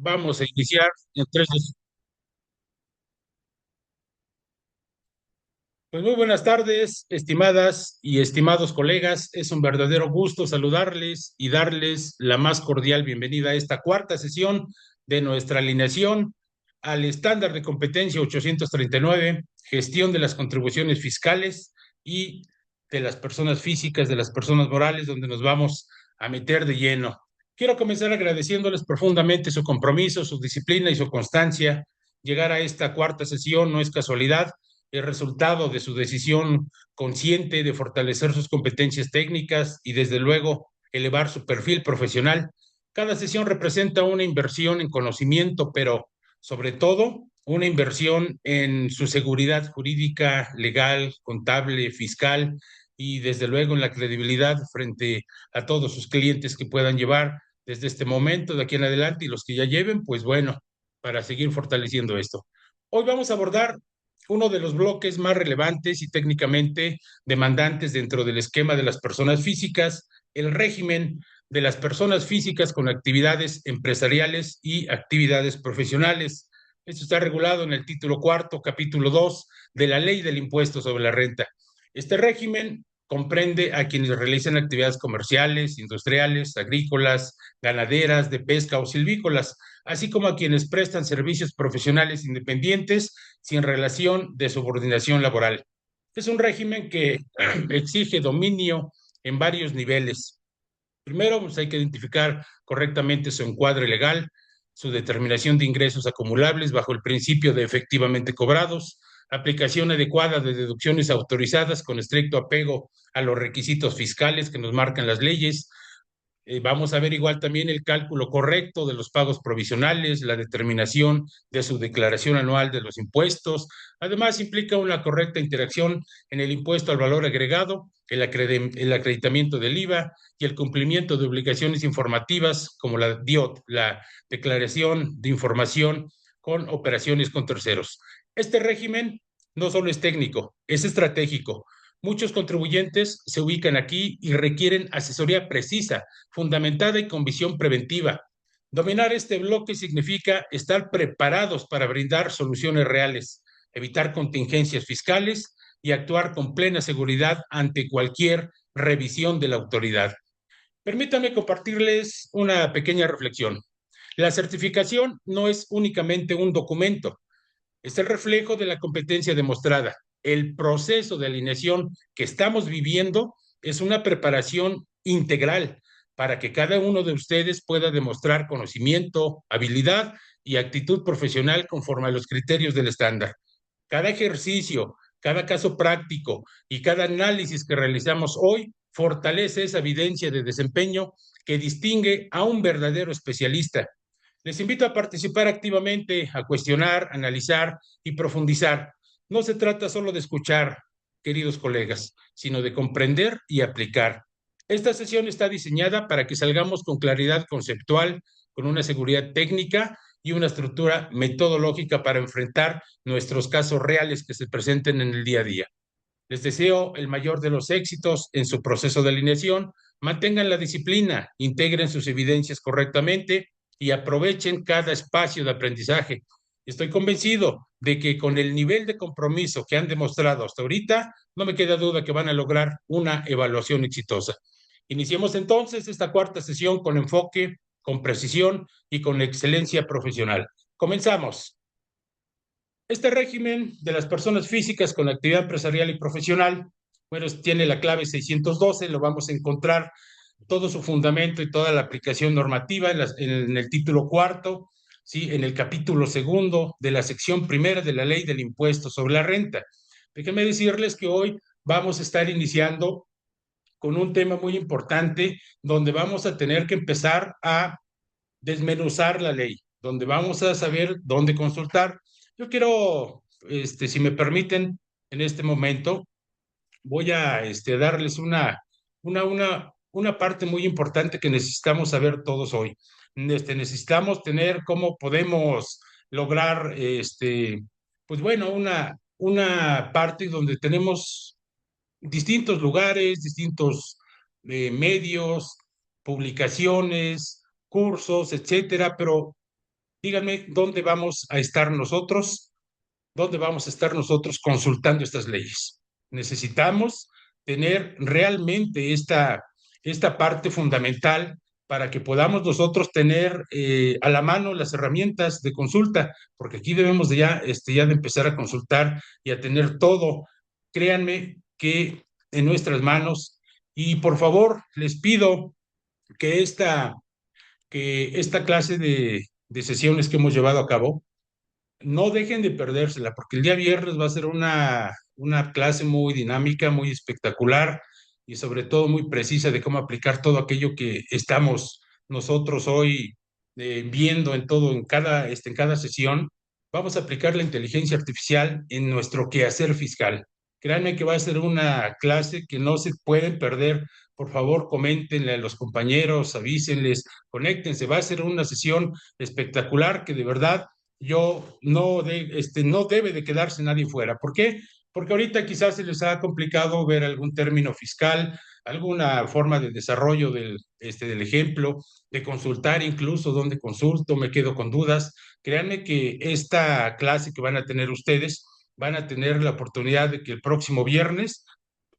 Vamos a iniciar en tres. Pues muy buenas tardes, estimadas y estimados colegas. Es un verdadero gusto saludarles y darles la más cordial bienvenida a esta cuarta sesión de nuestra alineación al estándar de competencia 839, gestión de las contribuciones fiscales y de las personas físicas, de las personas morales, donde nos vamos a meter de lleno. Quiero comenzar agradeciéndoles profundamente su compromiso, su disciplina y su constancia. Llegar a esta cuarta sesión no es casualidad, es resultado de su decisión consciente de fortalecer sus competencias técnicas y desde luego elevar su perfil profesional. Cada sesión representa una inversión en conocimiento, pero sobre todo una inversión en su seguridad jurídica, legal, contable, fiscal y desde luego en la credibilidad frente a todos sus clientes que puedan llevar desde este momento, de aquí en adelante, y los que ya lleven, pues bueno, para seguir fortaleciendo esto. Hoy vamos a abordar uno de los bloques más relevantes y técnicamente demandantes dentro del esquema de las personas físicas, el régimen de las personas físicas con actividades empresariales y actividades profesionales. Esto está regulado en el título cuarto, capítulo 2 de la Ley del Impuesto sobre la Renta. Este régimen comprende a quienes realizan actividades comerciales, industriales, agrícolas, ganaderas, de pesca o silvícolas, así como a quienes prestan servicios profesionales independientes sin relación de subordinación laboral. Es un régimen que exige dominio en varios niveles. Primero, pues hay que identificar correctamente su encuadre legal, su determinación de ingresos acumulables bajo el principio de efectivamente cobrados, aplicación adecuada de deducciones autorizadas con estricto apego a los requisitos fiscales que nos marcan las leyes. Vamos a ver igual también el cálculo correcto de los pagos provisionales, la determinación de su declaración anual de los impuestos. Además, implica una correcta interacción en el impuesto al valor agregado, el acreditamiento del IVA y el cumplimiento de obligaciones informativas como la DIOT, la Declaración de Información con operaciones con terceros. Este régimen no solo es técnico, es estratégico. Muchos contribuyentes se ubican aquí y requieren asesoría precisa, fundamentada y con visión preventiva. Dominar este bloque significa estar preparados para brindar soluciones reales, evitar contingencias fiscales y actuar con plena seguridad ante cualquier revisión de la autoridad. Permítanme compartirles una pequeña reflexión. La certificación no es únicamente un documento, es el reflejo de la competencia demostrada. El proceso de alineación que estamos viviendo es una preparación integral para que cada uno de ustedes pueda demostrar conocimiento, habilidad y actitud profesional conforme a los criterios del estándar. Cada ejercicio, cada caso práctico y cada análisis que realizamos hoy fortalece esa evidencia de desempeño que distingue a un verdadero especialista. Les invito a participar activamente, a cuestionar, analizar y profundizar. No se trata solo de escuchar, queridos colegas, sino de comprender y aplicar. Esta sesión está diseñada para que salgamos con claridad conceptual, con una seguridad técnica y una estructura metodológica para enfrentar nuestros casos reales que se presenten en el día a día. Les deseo el mayor de los éxitos en su proceso de alineación. Mantengan la disciplina, integren sus evidencias correctamente y aprovechen cada espacio de aprendizaje. Estoy convencido de que con el nivel de compromiso que han demostrado hasta ahorita, no me queda duda que van a lograr una evaluación exitosa. Iniciemos entonces esta cuarta sesión con enfoque, con precisión y con excelencia profesional. Comenzamos. Este régimen de las personas físicas con actividad empresarial y profesional, bueno, tiene la clave 612, lo vamos a encontrar todo su fundamento y toda la aplicación normativa en el título cuarto, ¿sí? En el capítulo segundo de la sección primera de la Ley del Impuesto sobre la Renta. Déjenme decirles que hoy vamos a estar iniciando con un tema muy importante donde vamos a tener que empezar a desmenuzar la ley, donde vamos a saber dónde consultar. Yo quiero, si me permiten, en este momento, voy a darles una parte muy importante que necesitamos saber todos hoy. Necesitamos tener cómo podemos lograr, pues bueno, una parte donde tenemos distintos lugares, distintos medios, publicaciones, cursos, etcétera, pero díganme dónde vamos a estar nosotros, dónde vamos a estar nosotros consultando estas leyes. Necesitamos tener realmente esta parte fundamental para que podamos nosotros tener a la mano las herramientas de consulta, porque aquí debemos de ya de empezar a consultar y a tener todo. Créanme que en nuestras manos. Y por favor, les pido que esta clase de sesiones que hemos llevado a cabo, no dejen de perdérsela, porque el día viernes va a ser una clase muy dinámica, muy espectacular y sobre todo muy precisa de cómo aplicar todo aquello que estamos nosotros hoy viendo en cada sesión. Vamos a aplicar la inteligencia artificial en nuestro quehacer fiscal. Créanme que va a ser una clase que no se pueden perder. Por favor, coméntenle a los compañeros, avísenles, conéctense. Va a ser una sesión espectacular que de verdad no debe de quedarse nadie fuera. ¿Por qué? Porque ahorita quizás se les ha complicado ver algún término fiscal, alguna forma de desarrollo del ejemplo, de consultar incluso dónde consulto, me quedo con dudas. Créanme que esta clase que van a tener ustedes, van a tener la oportunidad de que el próximo viernes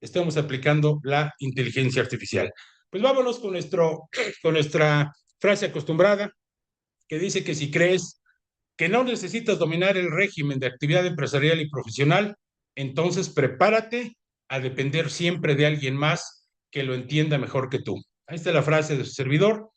estemos aplicando la inteligencia artificial. Pues vámonos con nuestra frase acostumbrada que dice que si crees que no necesitas dominar el régimen de actividad empresarial y profesional, entonces prepárate a depender siempre de alguien más que lo entienda mejor que tú. Ahí está la frase de su servidor.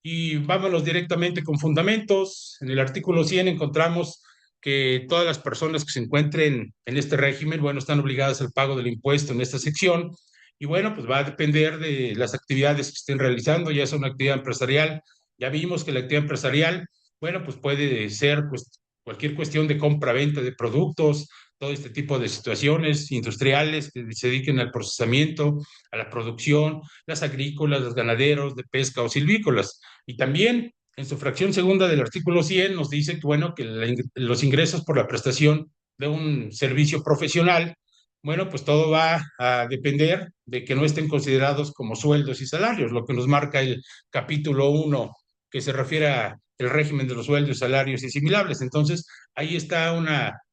Y vámonos directamente con fundamentos. En el artículo 100 encontramos que todas las personas que se encuentren en este régimen, bueno, están obligadas al pago del impuesto en esta sección. Y bueno, pues va a depender de las actividades que estén realizando, ya sea una actividad empresarial. Ya vimos que la actividad empresarial, bueno, pues puede ser pues, cualquier cuestión de compra-venta de productos, todo este tipo de situaciones industriales que se dediquen al procesamiento, a la producción, las agrícolas, los ganaderos, de pesca o silvícolas. Y también en su fracción segunda del artículo 100 nos dice que, bueno, que los ingresos por la prestación de un servicio profesional, bueno, pues todo va a depender de que no estén considerados como sueldos y salarios, lo que nos marca el capítulo 1 que se refiere al régimen de los sueldos, salarios y asimilables. Entonces, ahí está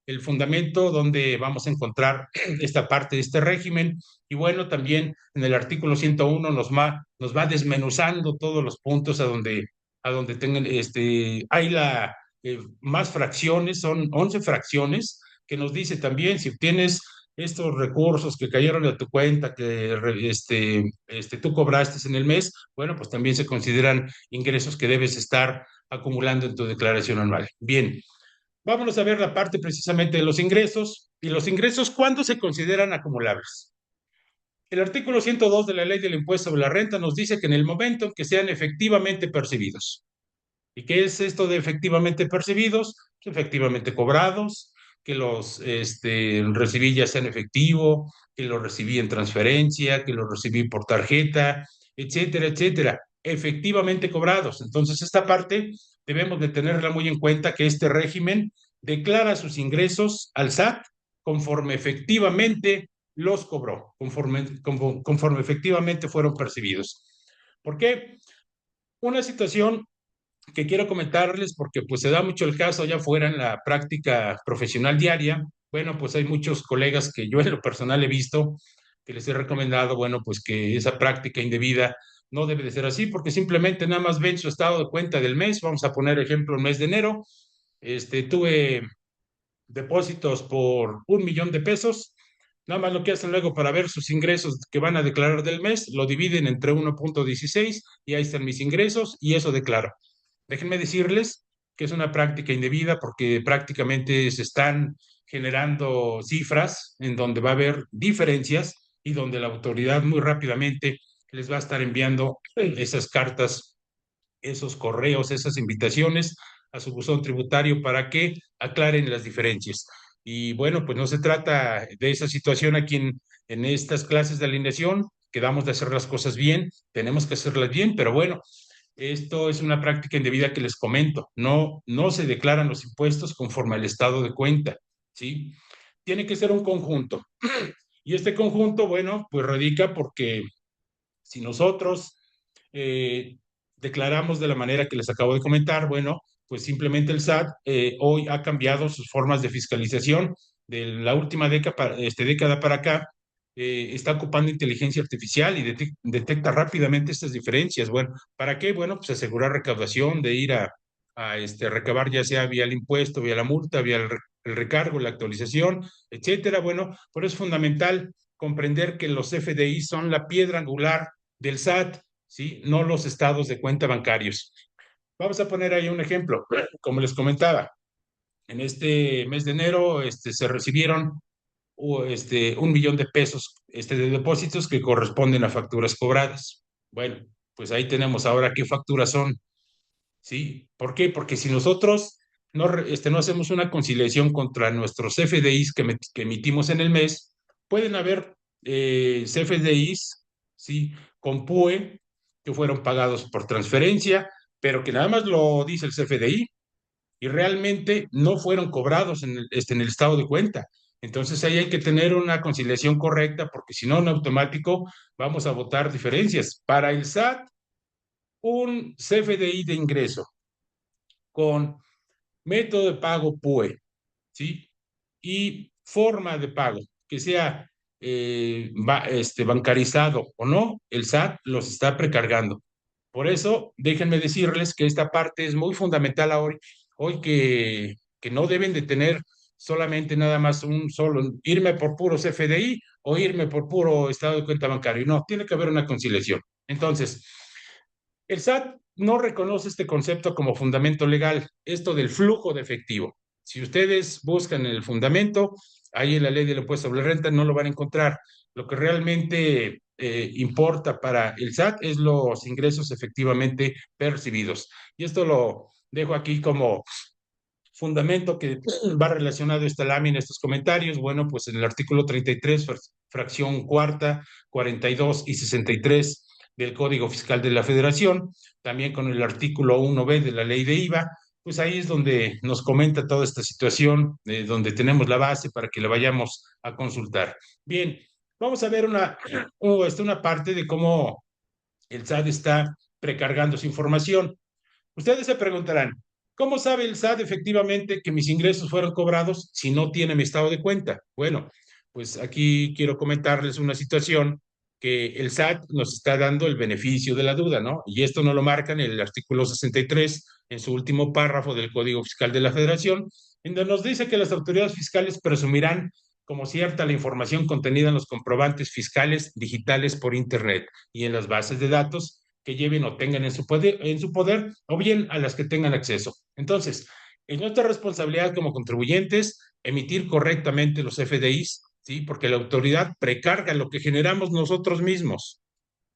el fundamento donde vamos a encontrar esta parte de este régimen. Y bueno, también en el artículo 101 nos va desmenuzando todos los puntos a donde tengan, hay más fracciones, son 11 fracciones, que nos dice también si obtienes estos recursos que cayeron a tu cuenta, que tú cobraste en el mes, bueno, pues también se consideran ingresos que debes estar acumulando en tu declaración anual. Bien, vámonos a ver la parte precisamente de los ingresos. ¿Y los ingresos cuándo se consideran acumulables? El artículo 102 de la Ley del Impuesto sobre la Renta nos dice que en el momento en que sean efectivamente percibidos. ¿Y qué es esto de efectivamente percibidos? Pues efectivamente cobrados, que los recibí ya sea en efectivo, que los recibí en transferencia, que los recibí por tarjeta, etcétera, etcétera. Efectivamente cobrados. Entonces, esta parte debemos de tenerla muy en cuenta, que este régimen declara sus ingresos al SAT conforme efectivamente los cobró, conforme efectivamente fueron percibidos. ¿Por qué? Una situación que quiero comentarles porque pues se da mucho el caso allá afuera en la práctica profesional diaria. Bueno, pues hay muchos colegas que yo en lo personal he visto que les he recomendado, bueno, pues que esa práctica indebida no debe de ser así porque simplemente nada más ven su estado de cuenta del mes. Vamos a poner ejemplo el mes de enero. Tuve depósitos por 1 millón de pesos. Nada más lo que hacen luego para ver sus ingresos que van a declarar del mes, lo dividen entre 1.16 y ahí están mis ingresos y eso declaro. Déjenme decirles que es una práctica indebida porque prácticamente se están generando cifras en donde va a haber diferencias y donde la autoridad muy rápidamente les va a estar enviando esas cartas, esos correos, esas invitaciones a su buzón tributario para que aclaren las diferencias. Y bueno, pues no se trata de esa situación aquí en estas clases de alineación. Quedamos de hacer las cosas bien, tenemos que hacerlas bien, pero bueno, esto es una práctica indebida que les comento. No se declaran los impuestos conforme al estado de cuenta, ¿sí? Tiene que ser un conjunto. Y este conjunto, bueno, pues radica porque si nosotros eh, declaramos de la manera que les acabo de comentar, bueno, pues simplemente el SAT hoy ha cambiado sus formas de fiscalización de la última década para acá. Está ocupando inteligencia artificial y detecta rápidamente estas diferencias. Bueno, ¿para qué? Bueno, pues asegurar recaudación, de ir a recabar ya sea vía el impuesto, vía la multa, vía el recargo, la actualización, etcétera. Bueno, por eso es fundamental comprender que los FDI son la piedra angular del SAT, ¿sí? No los estados de cuenta bancarios. Vamos a poner ahí un ejemplo. Como les comentaba, en este mes de enero se recibieron 1 millón de pesos de depósitos que corresponden a facturas cobradas. Bueno, pues ahí tenemos ahora qué facturas son, ¿sí? ¿Por qué? Porque si nosotros no hacemos una conciliación contra nuestros CFDIs que emitimos en el mes, pueden haber CFDIs, ¿sí? Con PUE que fueron pagados por transferencia, pero que nada más lo dice el CFDI y realmente no fueron cobrados en el estado de cuenta. Entonces ahí hay que tener una conciliación correcta porque si no, en automático vamos a votar diferencias. Para el SAT, un CFDI de ingreso con método de pago PUE, ¿sí? Y forma de pago, que sea bancarizado o no, el SAT los está precargando. Por eso, déjenme decirles que esta parte es muy fundamental hoy que no deben de tener solamente nada más irme por puro CFDI o irme por puro estado de cuenta bancario. No, tiene que haber una conciliación. Entonces, el SAT no reconoce este concepto como fundamento legal, esto del flujo de efectivo. Si ustedes buscan el fundamento, ahí en la ley del impuesto sobre la renta no lo van a encontrar. Lo que realmente importa para el SAT es los ingresos efectivamente percibidos. Y esto lo dejo aquí como fundamento que va relacionado a esta lámina, estos comentarios. Bueno, pues en el artículo 33, fracción cuarta, 42 y 63 del Código Fiscal de la Federación, también con el artículo 1B de la Ley de IVA, pues ahí es donde nos comenta toda esta situación, donde tenemos la base para que la vayamos a consultar. Bien, vamos a ver una parte de cómo el SAT está precargando su información. Ustedes se preguntarán, ¿cómo sabe el SAT efectivamente que mis ingresos fueron cobrados si no tiene mi estado de cuenta? Bueno, pues aquí quiero comentarles una situación que el SAT nos está dando el beneficio de la duda, ¿no? Y esto no lo marca en el artículo 63, en su último párrafo del Código Fiscal de la Federación, en donde nos dice que las autoridades fiscales presumirán como cierta la información contenida en los comprobantes fiscales digitales por Internet y en las bases de datos que lleven o tengan en su poder, o bien a las que tengan acceso. Entonces, es nuestra responsabilidad como contribuyentes emitir correctamente los FDIs, ¿sí? Porque la autoridad precarga lo que generamos nosotros mismos.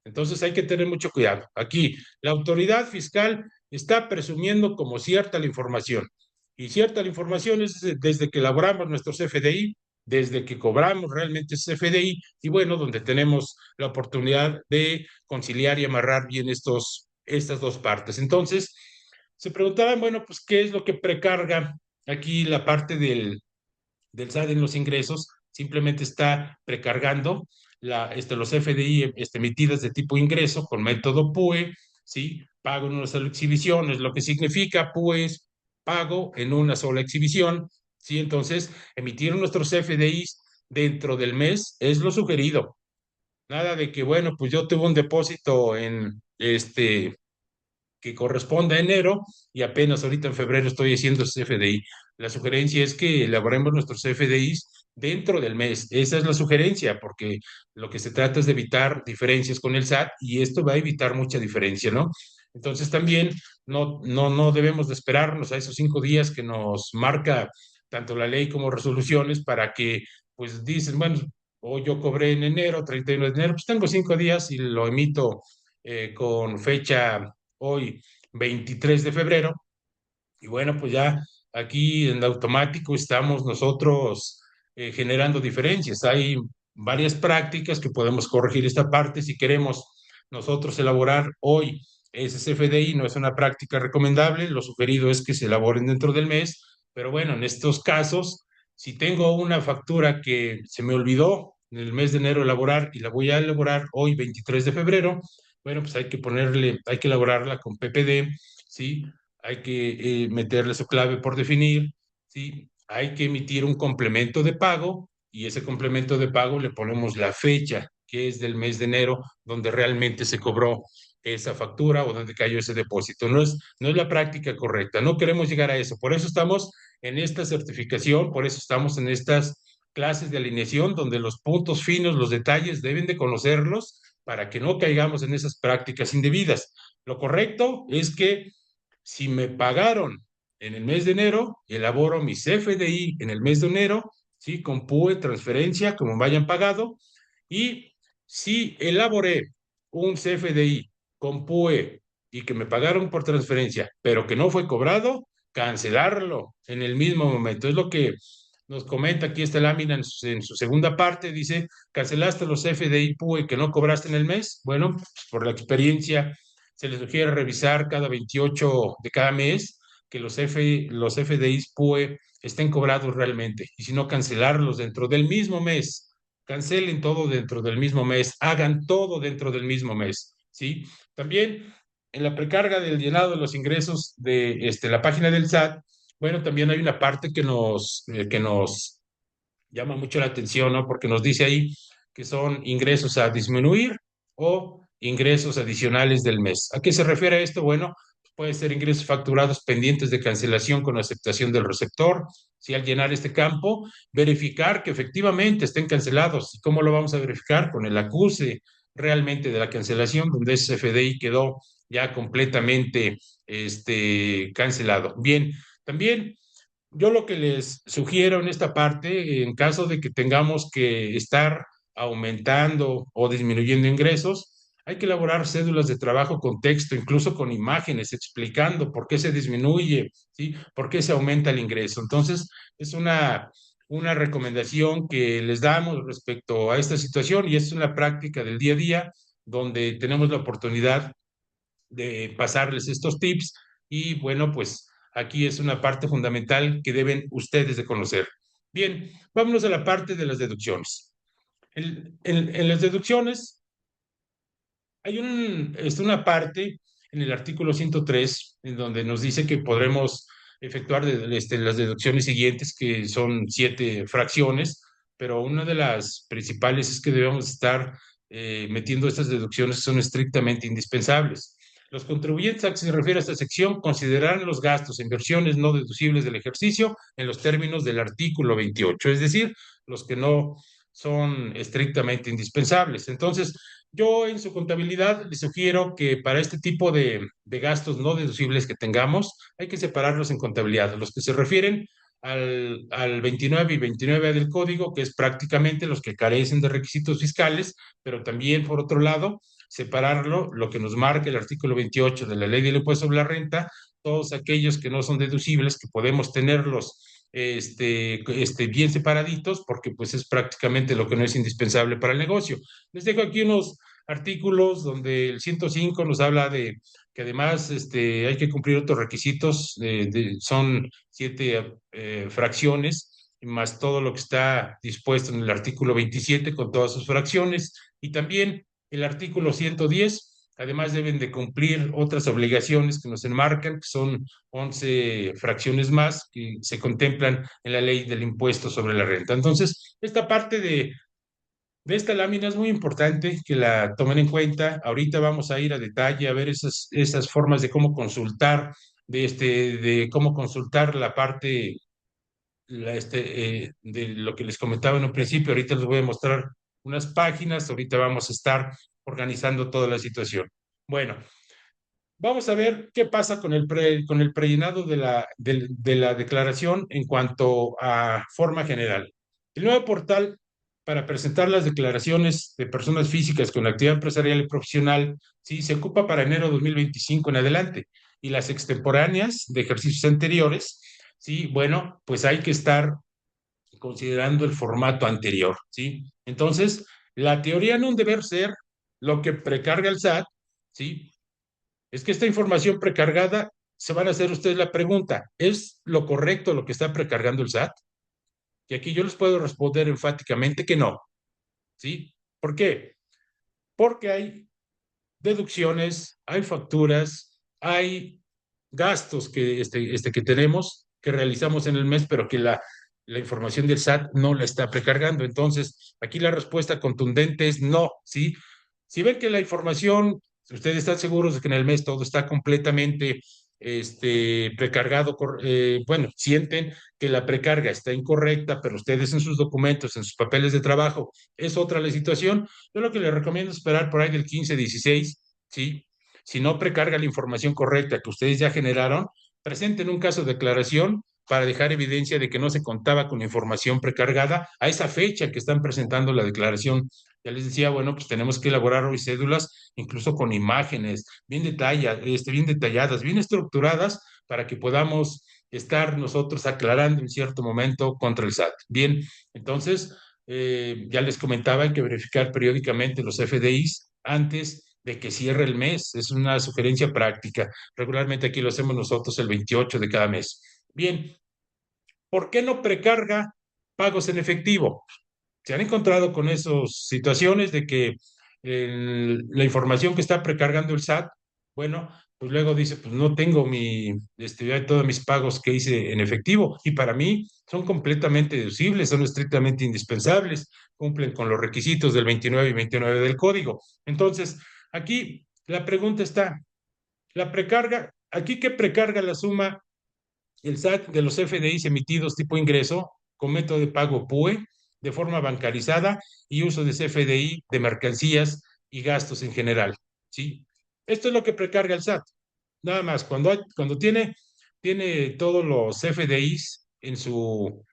Entonces hay que tener mucho cuidado. Aquí, la autoridad fiscal está presumiendo como cierta la información. Y cierta la información es desde que elaboramos nuestro CFDI, desde que cobramos realmente ese CFDI, y bueno, donde tenemos la oportunidad de conciliar y amarrar bien estas dos partes. Entonces, se preguntaban, bueno, pues, ¿qué es lo que precarga aquí la parte del SAT en los ingresos? Simplemente está precargando los FDI emitidas de tipo ingreso con método PUE, ¿sí? Pago en una sola exhibición, es lo que significa PUE, es pago en una sola exhibición, ¿sí? Entonces, emitir nuestros FDIs dentro del mes es lo sugerido. Nada de que, bueno, pues yo tuve un depósito que corresponde a enero y apenas ahorita en febrero estoy haciendo ese CFDI. La sugerencia es que elaboremos nuestros CFDIs dentro del mes. Esa es la sugerencia, porque lo que se trata es de evitar diferencias con el SAT y esto va a evitar mucha diferencia, ¿no? Entonces también no debemos de esperarnos a esos 5 días que nos marca tanto la ley como resoluciones para que, pues dicen, bueno, o yo cobré en enero, 31 de enero, pues tengo 5 días y lo emito con fecha hoy 23 de febrero, y bueno, pues ya aquí en automático estamos nosotros generando diferencias. Hay varias prácticas que podemos corregir esta parte si queremos nosotros elaborar hoy ese CFDI. No es una práctica recomendable, lo sugerido es que se elaboren dentro del mes, pero bueno, en estos casos, si tengo una factura que se me olvidó en el mes de enero elaborar y la voy a elaborar hoy 23 de febrero, bueno, pues hay que elaborarla con PPD, ¿sí? hay que meterle su clave por definir, ¿sí? Hay que emitir un complemento de pago y ese complemento de pago le ponemos la fecha, que es del mes de enero, donde realmente se cobró esa factura o donde cayó ese depósito. No es la práctica correcta, no queremos llegar a eso. Por eso estamos en esta certificación, por eso estamos en estas clases de alineación, donde los puntos finos, los detalles deben de conocerlos para que no caigamos en esas prácticas indebidas. Lo correcto es que si me pagaron en el mes de enero, elaboro mi CFDI en el mes de enero, ¿sí? Con PUE, transferencia, como me hayan pagado, y si elaboré un CFDI con PUE y que me pagaron por transferencia, pero que no fue cobrado, cancelarlo en el mismo momento. Es lo que nos comenta aquí esta lámina en su segunda parte, dice, cancelaste los CFDI PUE que no cobraste en el mes. Bueno, pues por la experiencia se les sugiere revisar cada 28 de cada mes que los FDIs PUE estén cobrados realmente y si no cancelarlos dentro del mismo mes. Cancelen todo dentro del mismo mes, hagan todo dentro del mismo mes, ¿sí? También en la precarga del llenado de los ingresos de la página del SAT, bueno, también hay una parte que nos llama mucho la atención, ¿no? Porque nos dice ahí que son ingresos a disminuir o ingresos adicionales del mes. ¿A qué se refiere esto? Bueno, puede ser ingresos facturados pendientes de cancelación con aceptación del receptor. Si al llenar este campo, verificar que efectivamente estén cancelados. ¿Y cómo lo vamos a verificar? Con el acuse realmente de la cancelación, donde ese FDI quedó ya completamente cancelado. Bien, también yo lo que les sugiero en esta parte, en caso de que tengamos que estar aumentando o disminuyendo ingresos, hay que elaborar cédulas de trabajo con texto, incluso con imágenes, explicando por qué se disminuye, ¿sí? Por qué se aumenta el ingreso. Entonces, es una recomendación que les damos respecto a esta situación y es una práctica del día a día donde tenemos la oportunidad de pasarles estos tips y bueno, pues aquí es una parte fundamental que deben ustedes de conocer. Bien, vámonos a la parte de las deducciones. En las deducciones hay una parte en el artículo 103 en donde nos dice que podremos efectuar las deducciones siguientes, que son 7 fracciones, pero una de las principales es que debemos estar metiendo estas deducciones que son estrictamente indispensables. Los contribuyentes a que se refiere a esta sección considerarán los gastos e inversiones no deducibles del ejercicio en los términos del artículo 28, es decir, los que no son estrictamente indispensables. Entonces, yo en su contabilidad les sugiero que para este tipo de gastos no deducibles que tengamos, hay que separarlos en contabilidad. Los que se refieren al 29 y 29A del código, que es prácticamente los que carecen de requisitos fiscales, pero también, por otro lado, separarlo, lo que nos marca el artículo 28 de la Ley del Impuesto sobre la Renta, todos aquellos que no son deducibles, que podemos tenerlos bien separaditos, porque pues es prácticamente lo que no es indispensable para el negocio. Les dejo aquí unos artículos donde el 105 nos habla de que además hay que cumplir otros requisitos, son 7 fracciones, más todo lo que está dispuesto en el artículo 27 con todas sus fracciones, y también el artículo 110. Además deben de cumplir otras obligaciones que nos enmarcan, que son 11 fracciones más que se contemplan en la ley del impuesto sobre la renta. Entonces, esta parte de esta lámina es muy importante que la tomen en cuenta. Ahorita vamos a ir a detalle a ver esas formas de cómo consultar, de cómo consultar la parte de lo que les comentaba en un principio. Ahorita les voy a mostrar unas páginas, ahorita vamos a estar organizando toda la situación. Bueno, vamos a ver qué pasa con el prellenado de la declaración en cuanto a forma general. El nuevo portal para presentar las declaraciones de personas físicas con actividad empresarial y profesional, sí, se ocupa para enero 2025 en adelante. Y las extemporáneas de ejercicios anteriores, sí, bueno, pues hay que estar considerando el formato anterior, ¿sí? Entonces, la teoría no debe ser lo que precarga el SAT, ¿sí? Es que esta información precargada, se van a hacer ustedes la pregunta, ¿es lo correcto lo que está precargando el SAT? Y aquí yo les puedo responder enfáticamente que no, ¿sí? ¿Por qué? Porque hay deducciones, hay facturas, hay gastos que tenemos, que realizamos en el mes, pero que la información del SAT no la está precargando. Entonces, aquí la respuesta contundente es no, ¿sí? Si ven que la información, si ustedes están seguros de que en el mes todo está completamente precargado, bueno, sienten que la precarga está incorrecta, pero ustedes en sus documentos, en sus papeles de trabajo, es otra la situación, yo lo que les recomiendo es esperar por ahí del 15-16, ¿sí? Si no precarga la información correcta que ustedes ya generaron, presenten un caso de declaración para dejar evidencia de que no se contaba con la información precargada a esa fecha que están presentando la declaración. Ya les decía, bueno, pues tenemos que elaborar hoy cédulas, incluso con imágenes bien detalladas, bien estructuradas, para que podamos estar nosotros aclarando en cierto momento contra el SAT. Bien, entonces, ya les comentaba, hay que verificar periódicamente los FDIs antes de que cierre el mes. Es una sugerencia práctica. Regularmente aquí lo hacemos nosotros el 28 de cada mes. Bien, ¿por qué no precarga pagos en efectivo? Se han encontrado con esas situaciones de que la información que está precargando el SAT, bueno, pues luego dice, pues no tengo ya todos mis pagos que hice en efectivo y para mí son completamente deducibles, son estrictamente indispensables, cumplen con los requisitos del 29 y 29 del código. Entonces, aquí la pregunta está, la precarga, aquí que precarga la suma el SAT de los FDIs emitidos tipo ingreso con método de pago PUE de forma bancarizada y uso de CFDI de mercancías y gastos en general. ¿Sí? Esto es lo que precarga el SAT. Nada más, cuando tiene todos los FDIs en su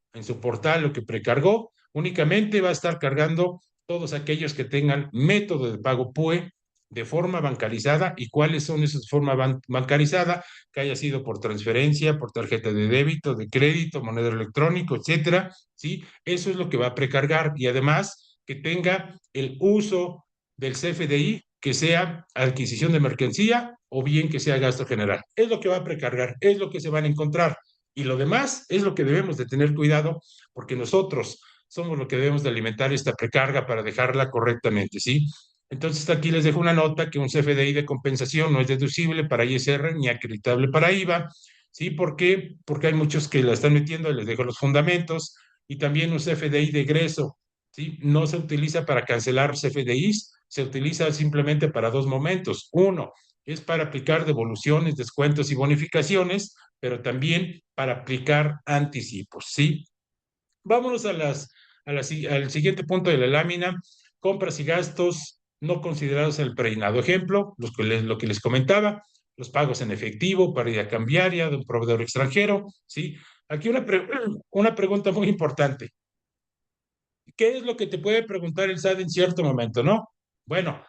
portal, lo que precargó, únicamente va a estar cargando todos aquellos que tengan método de pago PUE de forma bancarizada. ¿Y cuáles son esas formas bancarizada? Que haya sido por transferencia, por tarjeta de débito, de crédito, moneda electrónico, etcétera, ¿sí? Eso es lo que va a precargar y además que tenga el uso del CFDI, que sea adquisición de mercancía o bien que sea gasto general. Es lo que va a precargar, es lo que se van a encontrar. Y lo demás es lo que debemos de tener cuidado porque nosotros somos los que debemos de alimentar esta precarga para dejarla correctamente, ¿sí? Entonces aquí les dejo una nota que un CFDI de compensación no es deducible para ISR ni acreditable para IVA, ¿sí? ¿Por qué? Porque hay muchos que la están metiendo, les dejo los fundamentos, y también un CFDI de egreso, ¿sí? No se utiliza para cancelar CFDIs, se utiliza simplemente para dos momentos. Uno, es para aplicar devoluciones, descuentos y bonificaciones, pero también para aplicar anticipos, ¿sí? Vámonos al siguiente punto de la lámina, compras y gastos no considerados en el preinado. Ejemplo, lo que les comentaba, los pagos en efectivo, pérdida cambiaria de un proveedor extranjero, ¿sí? Aquí una pregunta muy importante. ¿Qué es lo que te puede preguntar el SAT en cierto momento, no? Bueno,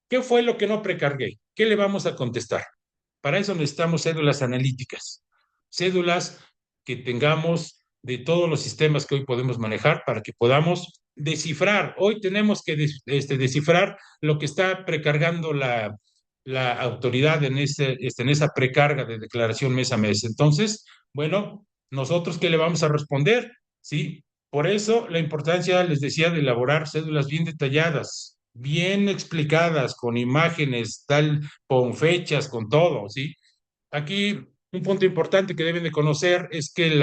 ¿qué fue lo que no precargué? ¿Qué le vamos a contestar? Para eso necesitamos cédulas analíticas, cédulas que tengamos de todos los sistemas que hoy podemos manejar para que podamos descifrar. Hoy tenemos que descifrar lo que está precargando la autoridad en esa precarga de declaración mes a mes. Entonces, bueno, nosotros qué le vamos a responder, ¿sí? Por eso la importancia, les decía, de elaborar cédulas bien detalladas, bien explicadas, con imágenes, con fechas, con todo, ¿sí? Aquí un punto importante que deben de conocer es que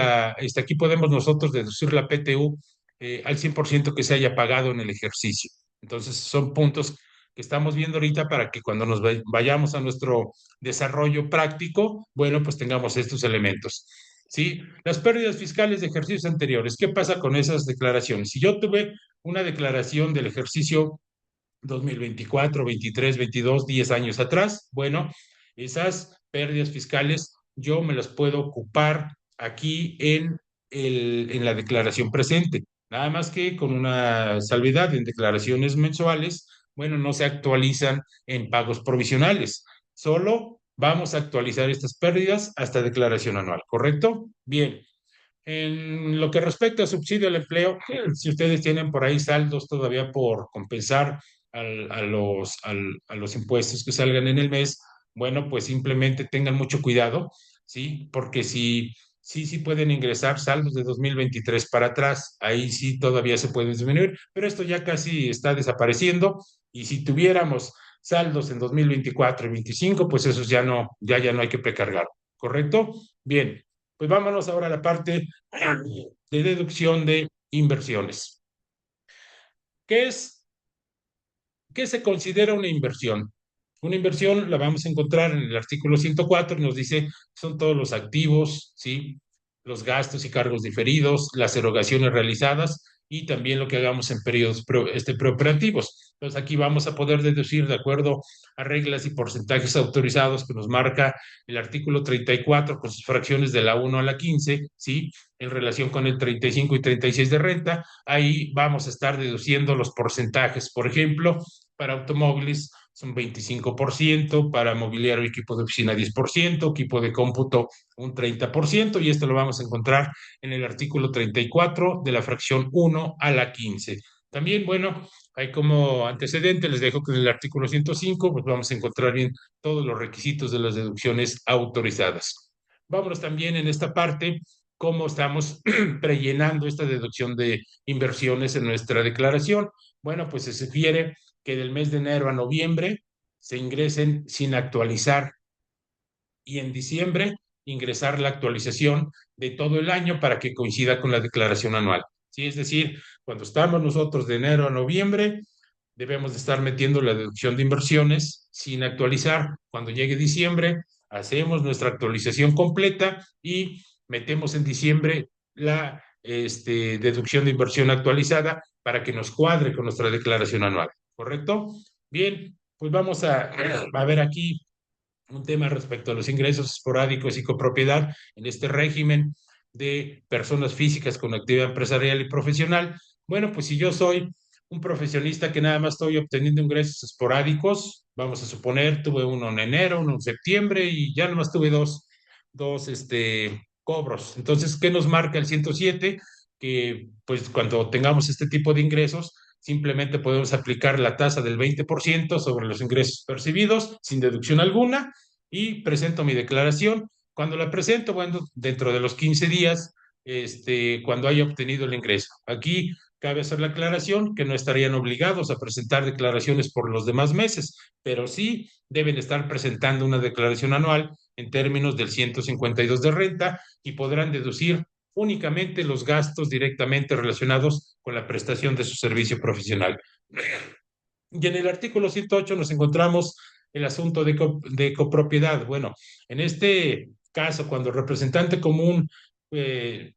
aquí podemos nosotros deducir la PTU al 100% que se haya pagado en el ejercicio. Entonces, son puntos que estamos viendo ahorita para que cuando nos vayamos a nuestro desarrollo práctico, bueno, pues tengamos estos elementos. ¿Sí? Las pérdidas fiscales de ejercicios anteriores, ¿qué pasa con esas declaraciones? Si yo tuve una declaración del ejercicio 2024, 23, 22, 10 años atrás, bueno, esas pérdidas fiscales yo me las puedo ocupar aquí en la declaración presente. Nada más que con una salvedad en declaraciones mensuales, bueno, no se actualizan en pagos provisionales. Solo vamos a actualizar estas pérdidas hasta declaración anual, ¿correcto? Bien. En lo que respecta a subsidio al empleo, si ustedes tienen por ahí saldos todavía por compensar a los impuestos que salgan en el mes, bueno, pues simplemente tengan mucho cuidado, ¿sí? Porque sí pueden ingresar saldos de 2023 para atrás, ahí sí todavía se pueden disminuir, pero esto ya casi está desapareciendo y si tuviéramos saldos en 2024 y 2025, pues esos ya no hay que precargar. ¿correcto? Bien, pues vámonos ahora a la parte de deducción de inversiones. ¿Qué es, qué se considera una inversión? Una inversión la vamos a encontrar en el artículo 104 y nos dice son todos los activos, ¿sí? Los gastos y cargos diferidos, las erogaciones realizadas y también lo que hagamos en periodos preoperativos. Entonces aquí vamos a poder deducir de acuerdo a reglas y porcentajes autorizados que nos marca el artículo 34 con sus fracciones de la 1 a la 15, ¿sí? En relación con el 35 y 36 de renta. Ahí vamos a estar deduciendo los porcentajes. Por ejemplo, para automóviles son 25%, para mobiliario y equipo de oficina 10%, equipo de cómputo un 30%, y esto lo vamos a encontrar en el artículo 34 de la fracción 1 a la 15. También, bueno, hay como antecedente, les dejo que en el artículo 105, pues vamos a encontrar bien todos los requisitos de las deducciones autorizadas. Vámonos también en esta parte, cómo estamos prellenando esta deducción de inversiones en nuestra declaración. Bueno, pues se sugiere que del mes de enero a noviembre se ingresen sin actualizar y en diciembre ingresar la actualización de todo el año para que coincida con la declaración anual. ¿Sí? Es decir, cuando estamos nosotros de enero a noviembre, debemos de estar metiendo la deducción de inversiones sin actualizar. Cuando llegue diciembre, hacemos nuestra actualización completa y metemos en diciembre la deducción de inversión actualizada para que nos cuadre con nuestra declaración anual. ¿Correcto? Bien, pues vamos a ver aquí un tema respecto a los ingresos esporádicos y copropiedad en este régimen de personas físicas con actividad empresarial y profesional. Bueno, pues si yo soy un profesionista que nada más estoy obteniendo ingresos esporádicos, vamos a suponer, tuve uno en enero, uno en septiembre y ya nomás tuve dos cobros. Entonces, ¿qué nos marca el 107? Que pues cuando tengamos este tipo de ingresos, simplemente podemos aplicar la tasa del 20% sobre los ingresos percibidos sin deducción alguna y presento mi declaración. Cuando la presento, bueno, dentro de los 15 días, cuando haya obtenido el ingreso. Aquí cabe hacer la aclaración que no estarían obligados a presentar declaraciones por los demás meses, pero sí deben estar presentando una declaración anual en términos del 152 de renta y podrán deducir únicamente los gastos directamente relacionados con la prestación de su servicio profesional. Y en el artículo 108 nos encontramos el asunto de copropiedad. Bueno, en este caso, cuando el representante común eh,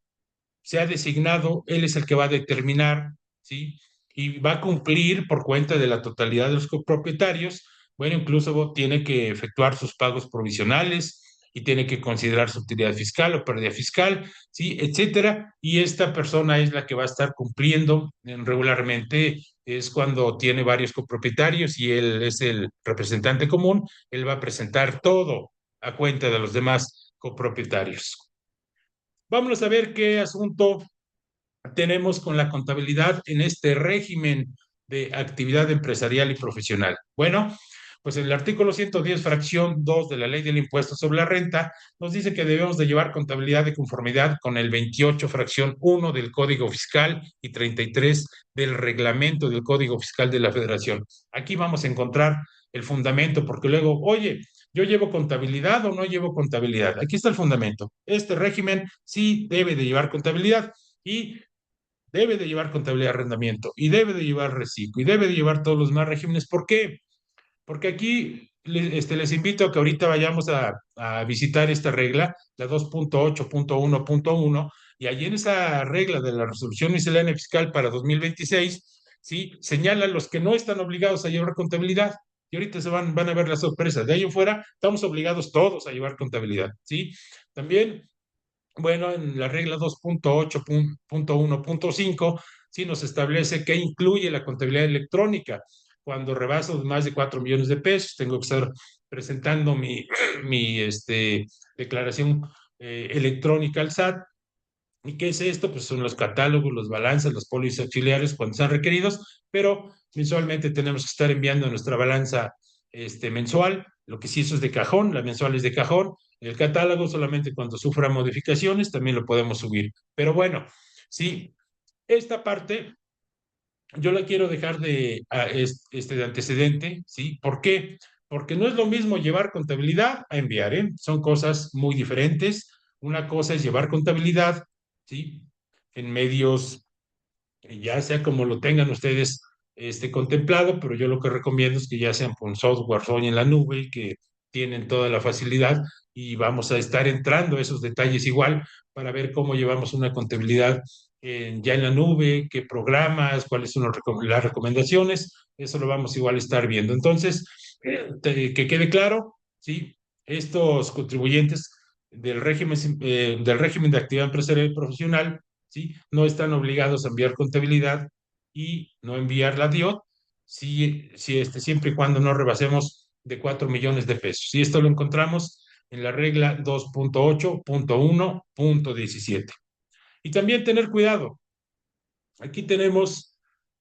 se ha designado, él es el que va a determinar, ¿sí? Y va a cumplir por cuenta de la totalidad de los copropietarios. Bueno, incluso tiene que efectuar sus pagos provisionales y tiene que considerar su utilidad fiscal o pérdida fiscal, ¿sí? Etcétera. Y esta persona es la que va a estar cumpliendo regularmente. Es cuando tiene varios copropietarios y él es el representante común, él va a presentar todo a cuenta de los demás copropietarios. Vámonos a ver qué asunto tenemos con la contabilidad en este régimen de actividad empresarial y profesional. Bueno, pues el artículo 110, fracción 2 de la Ley del Impuesto sobre la Renta, nos dice que debemos de llevar contabilidad de conformidad con el 28, fracción 1 del Código Fiscal y 33 del Reglamento del Código Fiscal de la Federación. Aquí vamos a encontrar el fundamento, porque luego, oye, ¿yo llevo contabilidad o no llevo contabilidad? Aquí está el fundamento. Este régimen sí debe de llevar contabilidad y debe de llevar contabilidad de arrendamiento y debe de llevar reciclo y debe de llevar todos los demás regímenes. ¿Por qué? Porque aquí les invito a que ahorita vayamos a visitar esta regla, la 2.8.1.1, y allí en esa regla de la resolución miscelánea fiscal para 2026, ¿sí? Señala los que no están obligados a llevar contabilidad. Y ahorita van a ver las sorpresas. De ahí en fuera, estamos obligados todos a llevar contabilidad, ¿sí? También bueno, en la regla 2.8.1.5 sí nos establece que incluye la contabilidad electrónica. Cuando rebaso más de 4 millones de pesos, tengo que estar presentando mi declaración electrónica al SAT. ¿Y qué es esto? Pues son los catálogos, los balances, los pólizas auxiliares cuando sean requeridos, pero mensualmente tenemos que estar enviando nuestra balanza mensual. Lo que sí eso es de cajón, la mensual es de cajón. El catálogo solamente cuando sufra modificaciones también lo podemos subir. Pero bueno, sí, esta parte yo la quiero dejar de antecedente, ¿sí? ¿Por qué? porque no es lo mismo llevar contabilidad a enviar, ¿eh? Son cosas muy diferentes. Una cosa es llevar contabilidad, ¿sí? En medios, ya sea como lo tengan ustedes contemplado, pero yo lo que recomiendo es que ya sean con software o en la nube, que tienen toda la facilidad y vamos a estar entrando a esos detalles igual para ver cómo llevamos una contabilidad ya en la nube, qué programas, cuáles son las recomendaciones, eso lo vamos igual a estar viendo. Entonces, que quede claro, ¿sí? Estos contribuyentes del régimen de actividad empresarial y profesional, ¿sí? No están obligados a enviar contabilidad y no enviar la DIOT, siempre y cuando no rebasemos de 4 millones de pesos. Y esto lo encontramos en la regla 2.8.1.17. Y también tener cuidado. Aquí tenemos,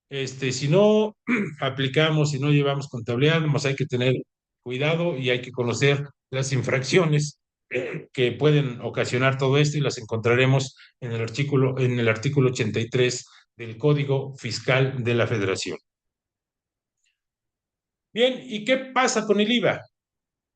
si no aplicamos, si no llevamos contabilidad, pues hay que tener cuidado y hay que conocer las infracciones que pueden ocasionar todo esto y las encontraremos en el artículo 83 del Código Fiscal de la Federación. Bien, ¿y qué pasa con el IVA?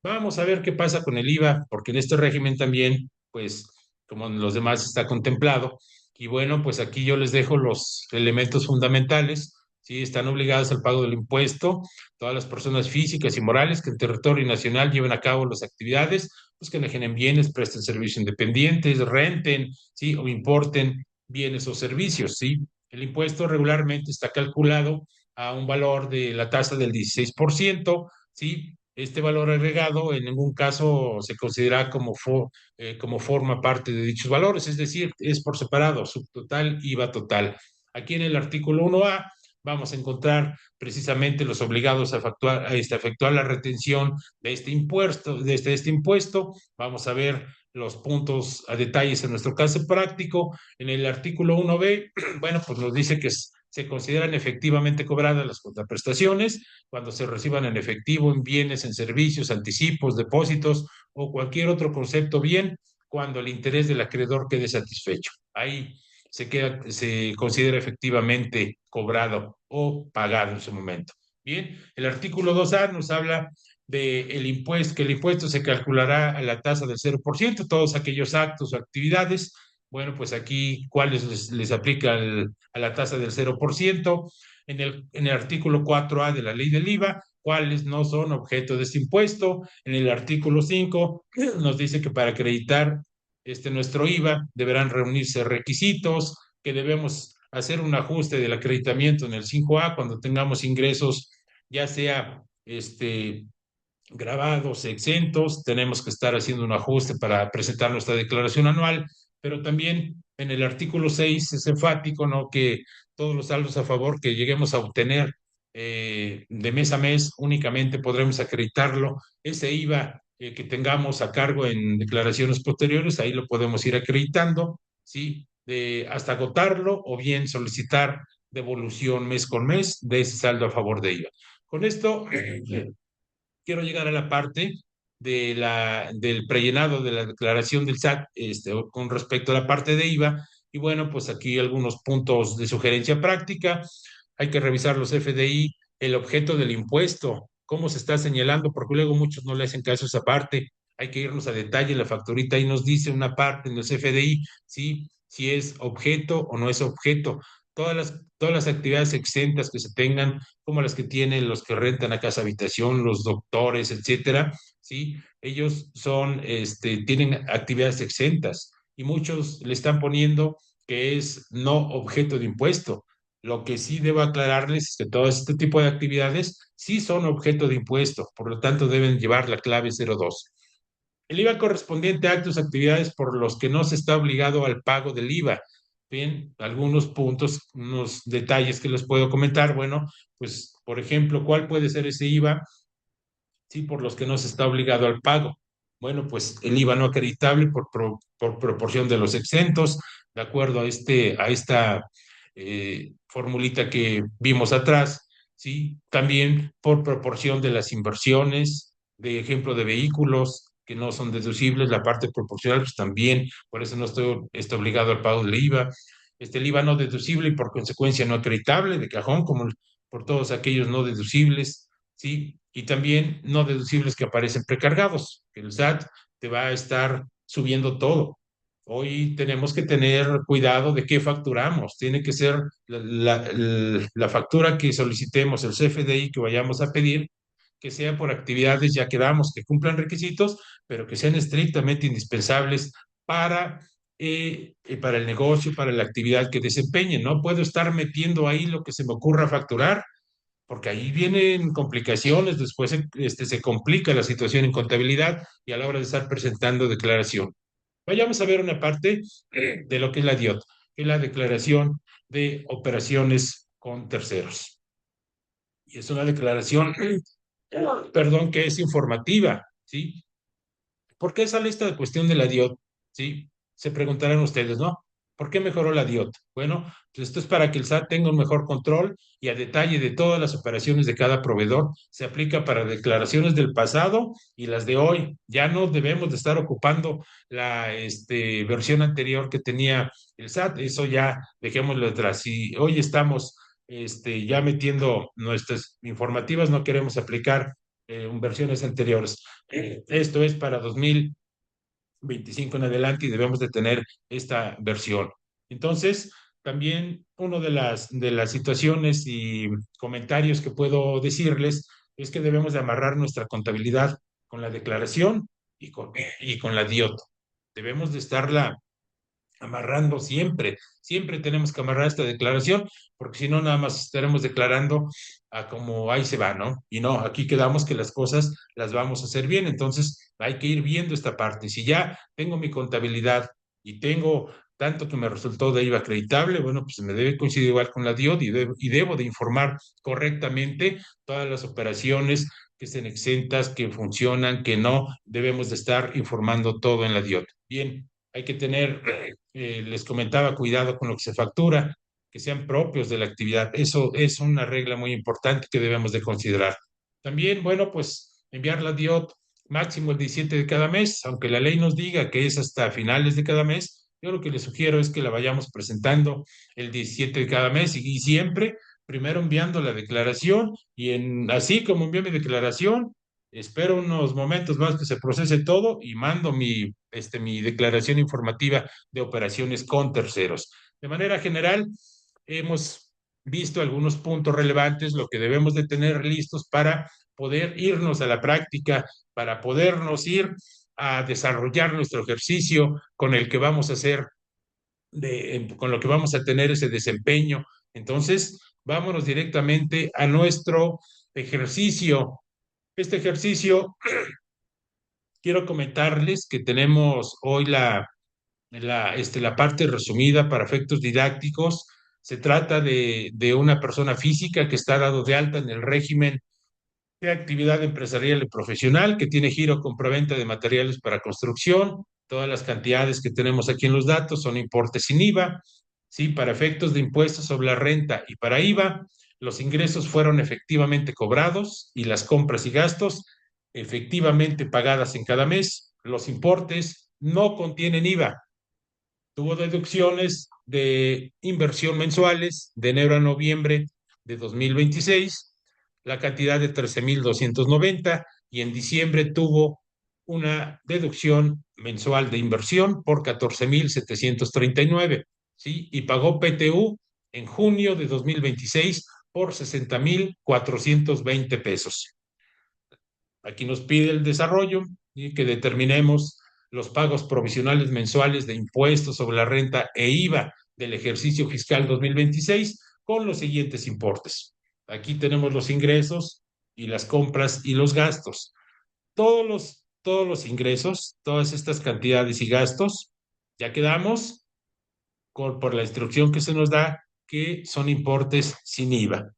Vamos a ver qué pasa con el IVA, porque en este régimen también, pues, como en los demás está contemplado. Y bueno, pues aquí yo les dejo los elementos fundamentales. Sí, están obligadas al pago del impuesto todas las personas físicas y morales que en territorio nacional lleven a cabo las actividades, pues que generen bienes, presten servicios independientes, renten, sí, o importen bienes o servicios, sí. El impuesto regularmente está calculado a un valor de la tasa del 16%, ¿sí? Este valor agregado en ningún caso se considera como forma parte de dichos valores, es decir, es por separado, subtotal, IVA total. Aquí en el artículo 1A vamos a encontrar precisamente los obligados a efectuar la retención de este impuesto. Vamos a ver los puntos a detalles en nuestro caso práctico. En el artículo 1B, bueno, pues nos dice que se consideran efectivamente cobradas las contraprestaciones cuando se reciban en efectivo, en bienes, en servicios, anticipos, depósitos o cualquier otro concepto bien, cuando el interés del acreedor quede satisfecho. Ahí se considera efectivamente cobrado o pagado en su momento. Bien, el artículo 2A nos habla de el impuesto, que el impuesto se calculará a la tasa del 0%, todos aquellos actos o actividades. Bueno, pues aquí, ¿cuáles les aplica a la tasa del 0%? En el artículo 4A de la ley del IVA, cuáles no son objeto de este impuesto. En el artículo 5 nos dice que para acreditar nuestro IVA deberán reunirse requisitos, que debemos hacer un ajuste del acreditamiento en el 5A cuando tengamos ingresos, ya sea grabados, exentos, tenemos que estar haciendo un ajuste para presentar nuestra declaración anual, pero también en el artículo 6 es enfático, ¿no? Que todos los saldos a favor que lleguemos a obtener de mes a mes únicamente podremos acreditarlo. Ese IVA que tengamos a cargo en declaraciones posteriores, ahí lo podemos ir acreditando, ¿sí? Hasta agotarlo o bien solicitar devolución mes con mes de ese saldo a favor de IVA. Con esto, quiero llegar a la parte del prellenado de la declaración del SAT con respecto a la parte de IVA. Y bueno, pues aquí algunos puntos de sugerencia práctica. Hay que revisar los FDI, el objeto del impuesto, cómo se está señalando, porque luego muchos no le hacen caso a esa parte. Hay que irnos a detalle. La facturita ahí nos dice una parte en los FDI, ¿sí? Si es objeto o no es objeto. Todas las actividades exentas que se tengan, como las que tienen los que rentan a casa habitación, los doctores, etcétera, ¿sí? Ellos tienen actividades exentas y muchos le están poniendo que es no objeto de impuesto. Lo que sí debo aclararles es que todo este tipo de actividades sí son objeto de impuesto, por lo tanto deben llevar la clave 02. El IVA correspondiente a actos, actividades por los que no se está obligado al pago del IVA. Bien, algunos puntos, unos detalles que les puedo comentar. Bueno, pues, por ejemplo, ¿cuál puede ser ese IVA? Sí, por los que no se está obligado al pago. Bueno, pues el IVA no acreditable por proporción de los exentos, de acuerdo a esta formulita que vimos atrás, ¿sí? También por proporción de las inversiones, de ejemplo de vehículos que no son deducibles, la parte proporcional, pues también, por eso no está obligado al pago del IVA. El IVA no deducible y por consecuencia no acreditable de cajón, como por todos aquellos no deducibles, ¿sí? y también no deducibles que aparecen precargados. El SAT te va a estar subiendo todo. Hoy tenemos que tener cuidado de qué facturamos. Tiene que ser la factura que solicitemos, el CFDI que vayamos a pedir, que sea por actividades, ya quedamos, que cumplan requisitos, pero que sean estrictamente indispensables para, para el negocio, para la actividad que desempeñen. No puedo estar metiendo ahí lo que se me ocurra facturar, porque ahí vienen complicaciones, después se complica la situación en contabilidad y a la hora de estar presentando declaración. Vayamos a ver una parte de lo que es la DIOT, que es la declaración de operaciones con terceros. Y es una declaración, perdón, que es informativa, ¿sí? ¿Por qué sale esta cuestión de la DIOT? ¿Sí? Se preguntarán ustedes, ¿no? ¿Por qué mejoró la DIOT? Bueno, pues esto es para que el SAT tenga un mejor control y a detalle de todas las operaciones de cada proveedor. Se aplica para declaraciones del pasado y las de hoy. Ya no debemos de estar ocupando la versión anterior que tenía el SAT. Eso ya dejémoslo atrás. Si hoy estamos ya metiendo nuestras informativas, no queremos aplicar versiones anteriores. Esto es para 2025 en adelante y debemos de tener esta versión. Entonces, también una de las situaciones y comentarios que puedo decirles es que debemos de amarrar nuestra contabilidad con la declaración y con la DIOT. Debemos de estarla amarrando siempre. Siempre tenemos que amarrar esta declaración, porque si no, nada más estaremos declarando a como ahí se va, ¿no? Y no, aquí quedamos que las cosas las vamos a hacer bien, entonces hay que ir viendo esta parte. Si ya tengo mi contabilidad y tengo tanto que me resultó de IVA acreditable, bueno, pues me debe coincidir igual con la DIOD y debo de informar correctamente todas las operaciones que estén exentas, que funcionan, que no, debemos de estar informando todo en la DIOD. Bien, hay que tener les comentaba, cuidado con lo que se factura, que sean propios de la actividad. Eso es una regla muy importante que debemos de considerar. También, bueno, pues enviar la DIOT máximo el 17 de cada mes, aunque la ley nos diga que es hasta finales de cada mes, yo lo que les sugiero es que la vayamos presentando el 17 de cada mes y siempre primero enviando la declaración y así como envío mi declaración, espero unos momentos más que se procese todo y mando mi declaración informativa de operaciones con terceros. De manera general, hemos visto algunos puntos relevantes, lo que debemos de tener listos para poder irnos a la práctica, para podernos ir a desarrollar nuestro ejercicio con el que vamos a hacer, con lo que vamos a tener ese desempeño. Entonces, vámonos directamente a nuestro ejercicio. Este ejercicio, quiero comentarles que tenemos hoy la parte resumida para efectos didácticos. Se trata de una persona física que está dado de alta en el régimen de actividad empresarial y profesional, que tiene giro compraventa de materiales para construcción. Todas las cantidades que tenemos aquí en los datos son importes sin IVA, ¿sí? Para efectos de impuestos sobre la renta y para IVA, los ingresos fueron efectivamente cobrados y las compras y gastos efectivamente pagadas en cada mes. Los importes no contienen IVA. Tuvo deducciones de inversión mensuales de enero a noviembre de 2026, la cantidad de 13,290, y en diciembre tuvo una deducción mensual de inversión por 14,739, ¿sí? Y pagó PTU en junio de 2026 por 60,420 pesos. Aquí nos pide el desarrollo y que determinemos los pagos provisionales mensuales de impuestos sobre la renta e IVA del ejercicio fiscal 2026 con los siguientes importes. Aquí tenemos los ingresos y las compras y los gastos. Todos los ingresos, todas estas cantidades y gastos, ya quedamos por la instrucción que se nos da que son importes sin IVA.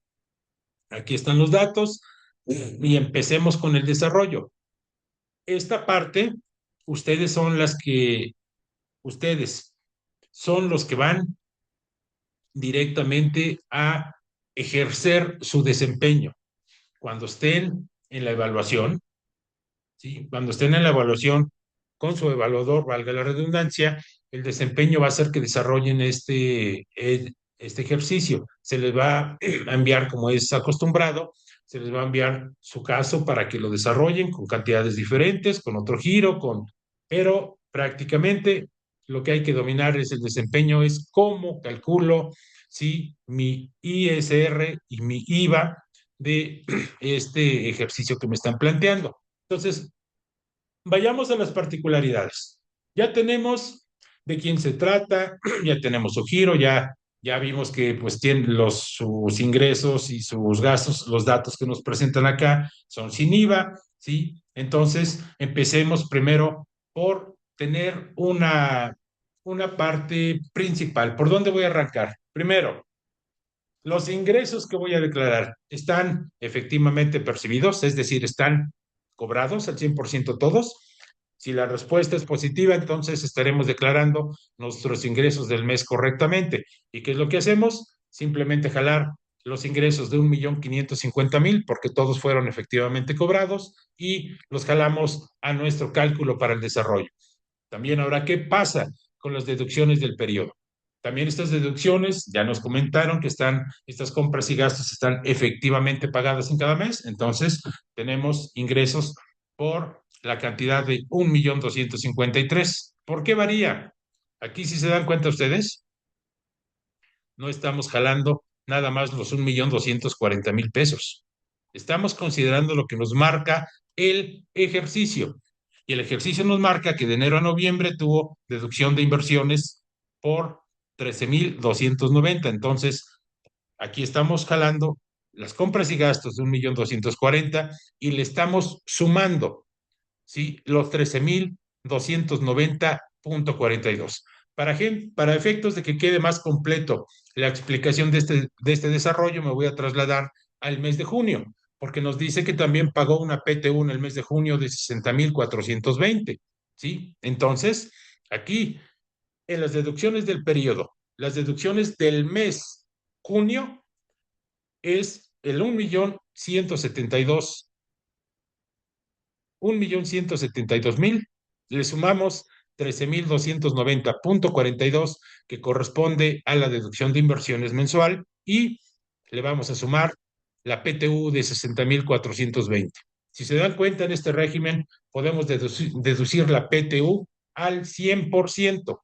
Aquí están los datos y empecemos con el desarrollo. Esta parte, ustedes son las que, ustedes son los que van directamente a ejercer su desempeño. Cuando estén en la evaluación, ¿sí? Cuando estén en la evaluación con su evaluador, valga la redundancia, el desempeño va a ser que desarrollen este ejercicio. Se les va a enviar, como es acostumbrado, se les va a enviar su caso para que lo desarrollen con cantidades diferentes, con otro giro, pero prácticamente lo que hay que dominar es el desempeño, es cómo calculo si mi ISR y mi IVA de este ejercicio que me están planteando. Entonces, vayamos a las particularidades. Ya tenemos de quién se trata, ya tenemos su giro, ya vimos que pues tiene sus ingresos y sus gastos, los datos que nos presentan acá son sin IVA, ¿sí? Entonces, empecemos primero por tener una parte principal. ¿Por dónde voy a arrancar? Primero, los ingresos que voy a declarar están efectivamente percibidos, es decir, están cobrados al 100% todos. Si la respuesta es positiva, entonces estaremos declarando nuestros ingresos del mes correctamente. ¿Y qué es lo que hacemos? Simplemente jalar los ingresos de 1.550.000, porque todos fueron efectivamente cobrados, y los jalamos a nuestro cálculo para el desarrollo. También ahora, ¿qué pasa con las deducciones del periodo? También estas deducciones, ya nos comentaron que estas compras y gastos están efectivamente pagadas en cada mes, entonces tenemos ingresos por la cantidad de 1.253.000. ¿Por qué varía? Aquí, si se dan cuenta ustedes, no estamos jalando nada más los 1.240.000 pesos. Estamos considerando lo que nos marca el ejercicio. Y el ejercicio nos marca que de enero a noviembre tuvo deducción de inversiones por 13.290. Entonces, aquí estamos jalando las compras y gastos de 1.240.000 y le estamos sumando, ¿sí? Los 13.290.42. Para efectos de que quede más completo la explicación de este desarrollo, me voy a trasladar al mes de junio, porque nos dice que también pagó una PTU en el mes de junio de 60.420, ¿sí? Entonces, aquí, en las deducciones del periodo, las deducciones del mes junio es el 1.172.000, le sumamos 13.290.42, que corresponde a la deducción de inversiones mensual, y le vamos a sumar la PTU de 60.420. Si se dan cuenta, en este régimen podemos deducir la PTU al 100%.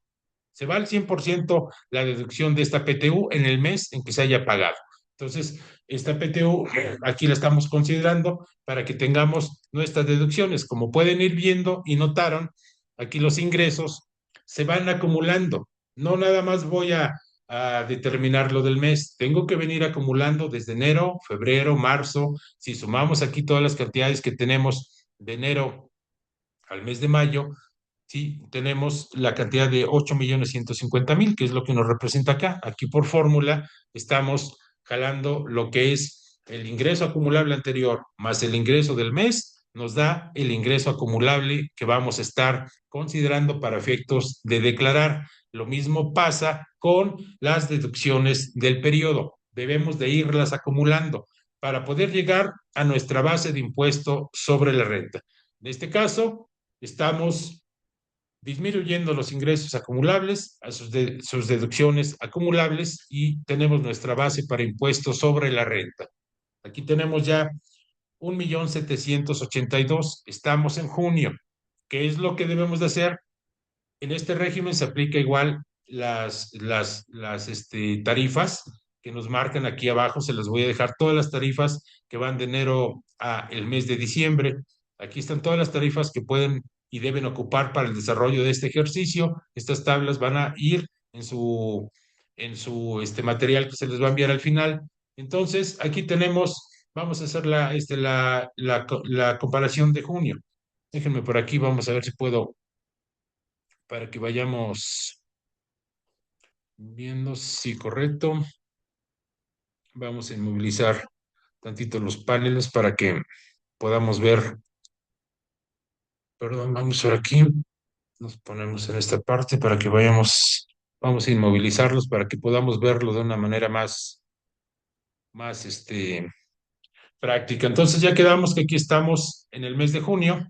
Se va al 100% la deducción de esta PTU en el mes en que se haya pagado. Entonces, esta PTU aquí la estamos considerando para que tengamos nuestras deducciones. Como pueden ir viendo y notaron, aquí los ingresos se van acumulando. No nada más voy a determinar lo del mes. Tengo que venir acumulando desde enero, febrero, marzo. Si sumamos aquí todas las cantidades que tenemos de enero al mes de mayo, sí, tenemos la cantidad de 8.150.000, que es lo que nos representa acá. Aquí por fórmula estamos jalando lo que es el ingreso acumulable anterior más el ingreso del mes, nos da el ingreso acumulable que vamos a estar considerando para efectos de declarar. Lo mismo pasa con las deducciones del periodo. Debemos de irlas acumulando para poder llegar a nuestra base de impuesto sobre la renta. En este caso, estamos disminuyendo los ingresos acumulables a sus deducciones acumulables, y tenemos nuestra base para impuestos sobre la renta. Aquí tenemos ya 1.782.000. Estamos en junio. ¿Qué es lo que debemos de hacer? En este régimen se aplica igual las tarifas que nos marcan aquí abajo. Se las voy a dejar todas las tarifas que van de enero a el mes de diciembre. Aquí están todas las tarifas que pueden y deben ocupar para el desarrollo de este ejercicio. Estas tablas van a ir en su material que se les va a enviar al final. Entonces, aquí tenemos, vamos a hacer la comparación de junio. Déjenme por aquí, vamos a ver si puedo, para que vayamos viendo, sí, correcto. Vamos a inmovilizar tantito los paneles para que podamos ver. Perdón, vamos por aquí. Nos ponemos en esta parte para que vamos a inmovilizarlos para que podamos verlo de una manera más práctica. Entonces ya quedamos que aquí estamos en el mes de junio.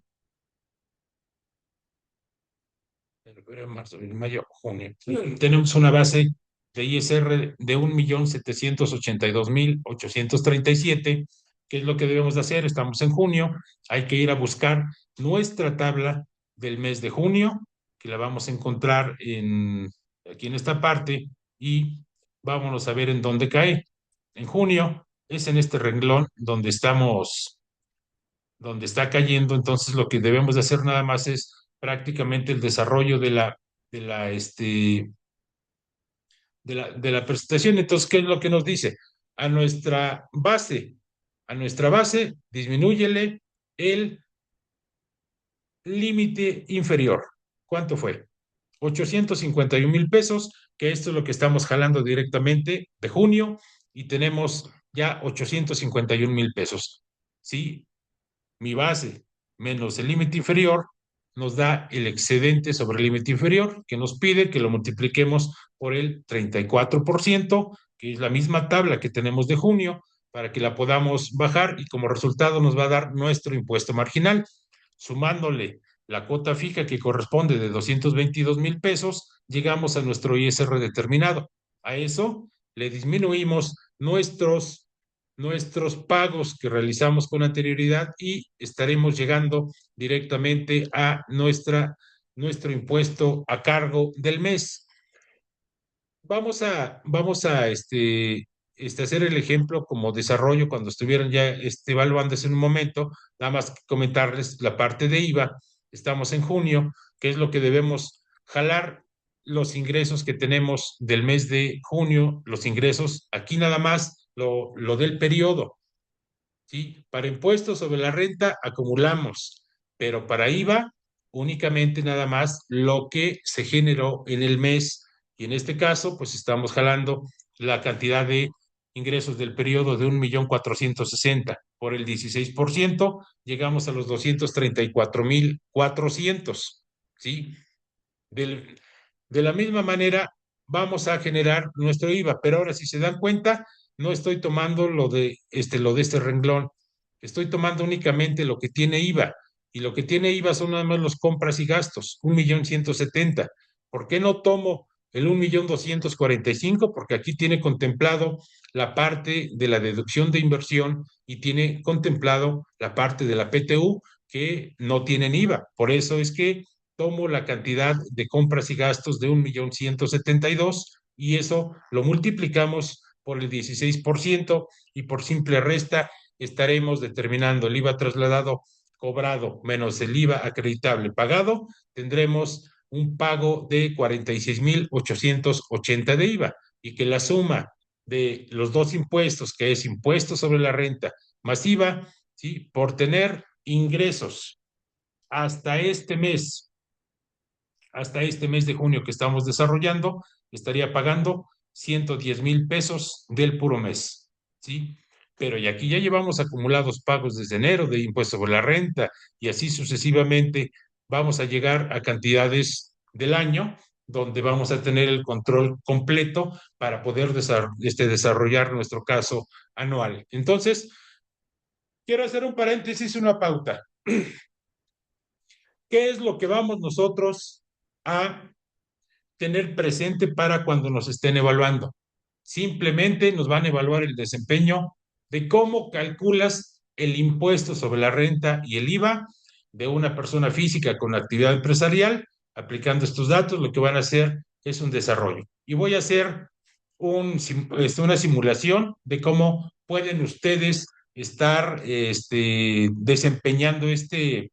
Febrero, marzo, abril, mayo, junio. Tenemos una base de ISR de 1.782.837, ¿Qué es lo que debemos de hacer? Estamos en junio, hay que ir a buscar nuestra tabla del mes de junio, que la vamos a encontrar aquí en esta parte, y vámonos a ver en dónde cae. En junio es en este renglón donde está cayendo. Entonces lo que debemos de hacer nada más es prácticamente el desarrollo de la, este, de la presentación. Entonces, ¿qué es lo que nos dice? A nuestra base, a nuestra base, disminúyele el límite inferior. ¿Cuánto fue? 851,000 pesos, que esto es lo que estamos jalando directamente de junio, y tenemos ya 851,000 pesos. ¿Sí? Mi base menos el límite inferior nos da el excedente sobre el límite inferior, que nos pide que lo multipliquemos por el 34%, que es la misma tabla que tenemos de junio, para que la podamos bajar, y como resultado nos va a dar nuestro impuesto marginal. Sumándole la cuota fija que corresponde de 222,000 pesos, llegamos a nuestro ISR determinado. A eso le disminuimos nuestros pagos que realizamos con anterioridad, y estaremos llegando directamente a nuestro impuesto a cargo del mes. Vamos a hacer el ejemplo como desarrollo cuando estuvieran ya evaluándose en un momento. Nada más que comentarles la parte de IVA. Estamos en junio, que es lo que debemos jalar: los ingresos que tenemos del mes de junio, los ingresos, aquí nada más lo del periodo. ¿Sí? Para impuestos sobre la renta acumulamos, pero para IVA únicamente nada más lo que se generó en el mes. Y en este caso, pues estamos jalando la cantidad de ingresos del periodo de 1,460,000. Por el 16%, llegamos a los 234,400. ¿Sí? Del, de la misma manera, vamos a generar nuestro IVA, pero ahora, si se dan cuenta, no estoy tomando lo de este renglón, estoy tomando únicamente lo que tiene IVA, y lo que tiene IVA son nada más los compras y gastos, 1,170,000. ¿Por qué no tomo el 1,245,000? Porque aquí tiene contemplado la parte de la deducción de inversión, y tiene contemplado la parte de la PTU, que no tienen IVA. Por eso es que tomo la cantidad de compras y gastos de 1,172,000, y eso lo multiplicamos por el 16%, y por simple resta estaremos determinando el IVA trasladado cobrado menos el IVA acreditable pagado. Tendremos un pago de 46,880 de IVA, y que la suma de los dos impuestos, que es impuesto sobre la renta más IVA, ¿sí? Por tener ingresos hasta este mes hasta este mes de junio que estamos desarrollando, estaría pagando 110,000 pesos del puro mes. ¿Sí? Pero y aquí ya llevamos acumulados pagos desde enero de impuesto sobre la renta, y así sucesivamente vamos a llegar a cantidades del año donde vamos a tener el control completo para poder desarrollar nuestro caso anual. Entonces, quiero hacer un paréntesis, una pauta. ¿Qué es lo que vamos nosotros a tener presente para cuando nos estén evaluando? Simplemente nos van a evaluar el desempeño de cómo calculas el impuesto sobre la renta y el IVA de una persona física con actividad empresarial. Aplicando estos datos, lo que van a hacer es un desarrollo. Y voy a hacer una simulación de cómo pueden ustedes estar desempeñando este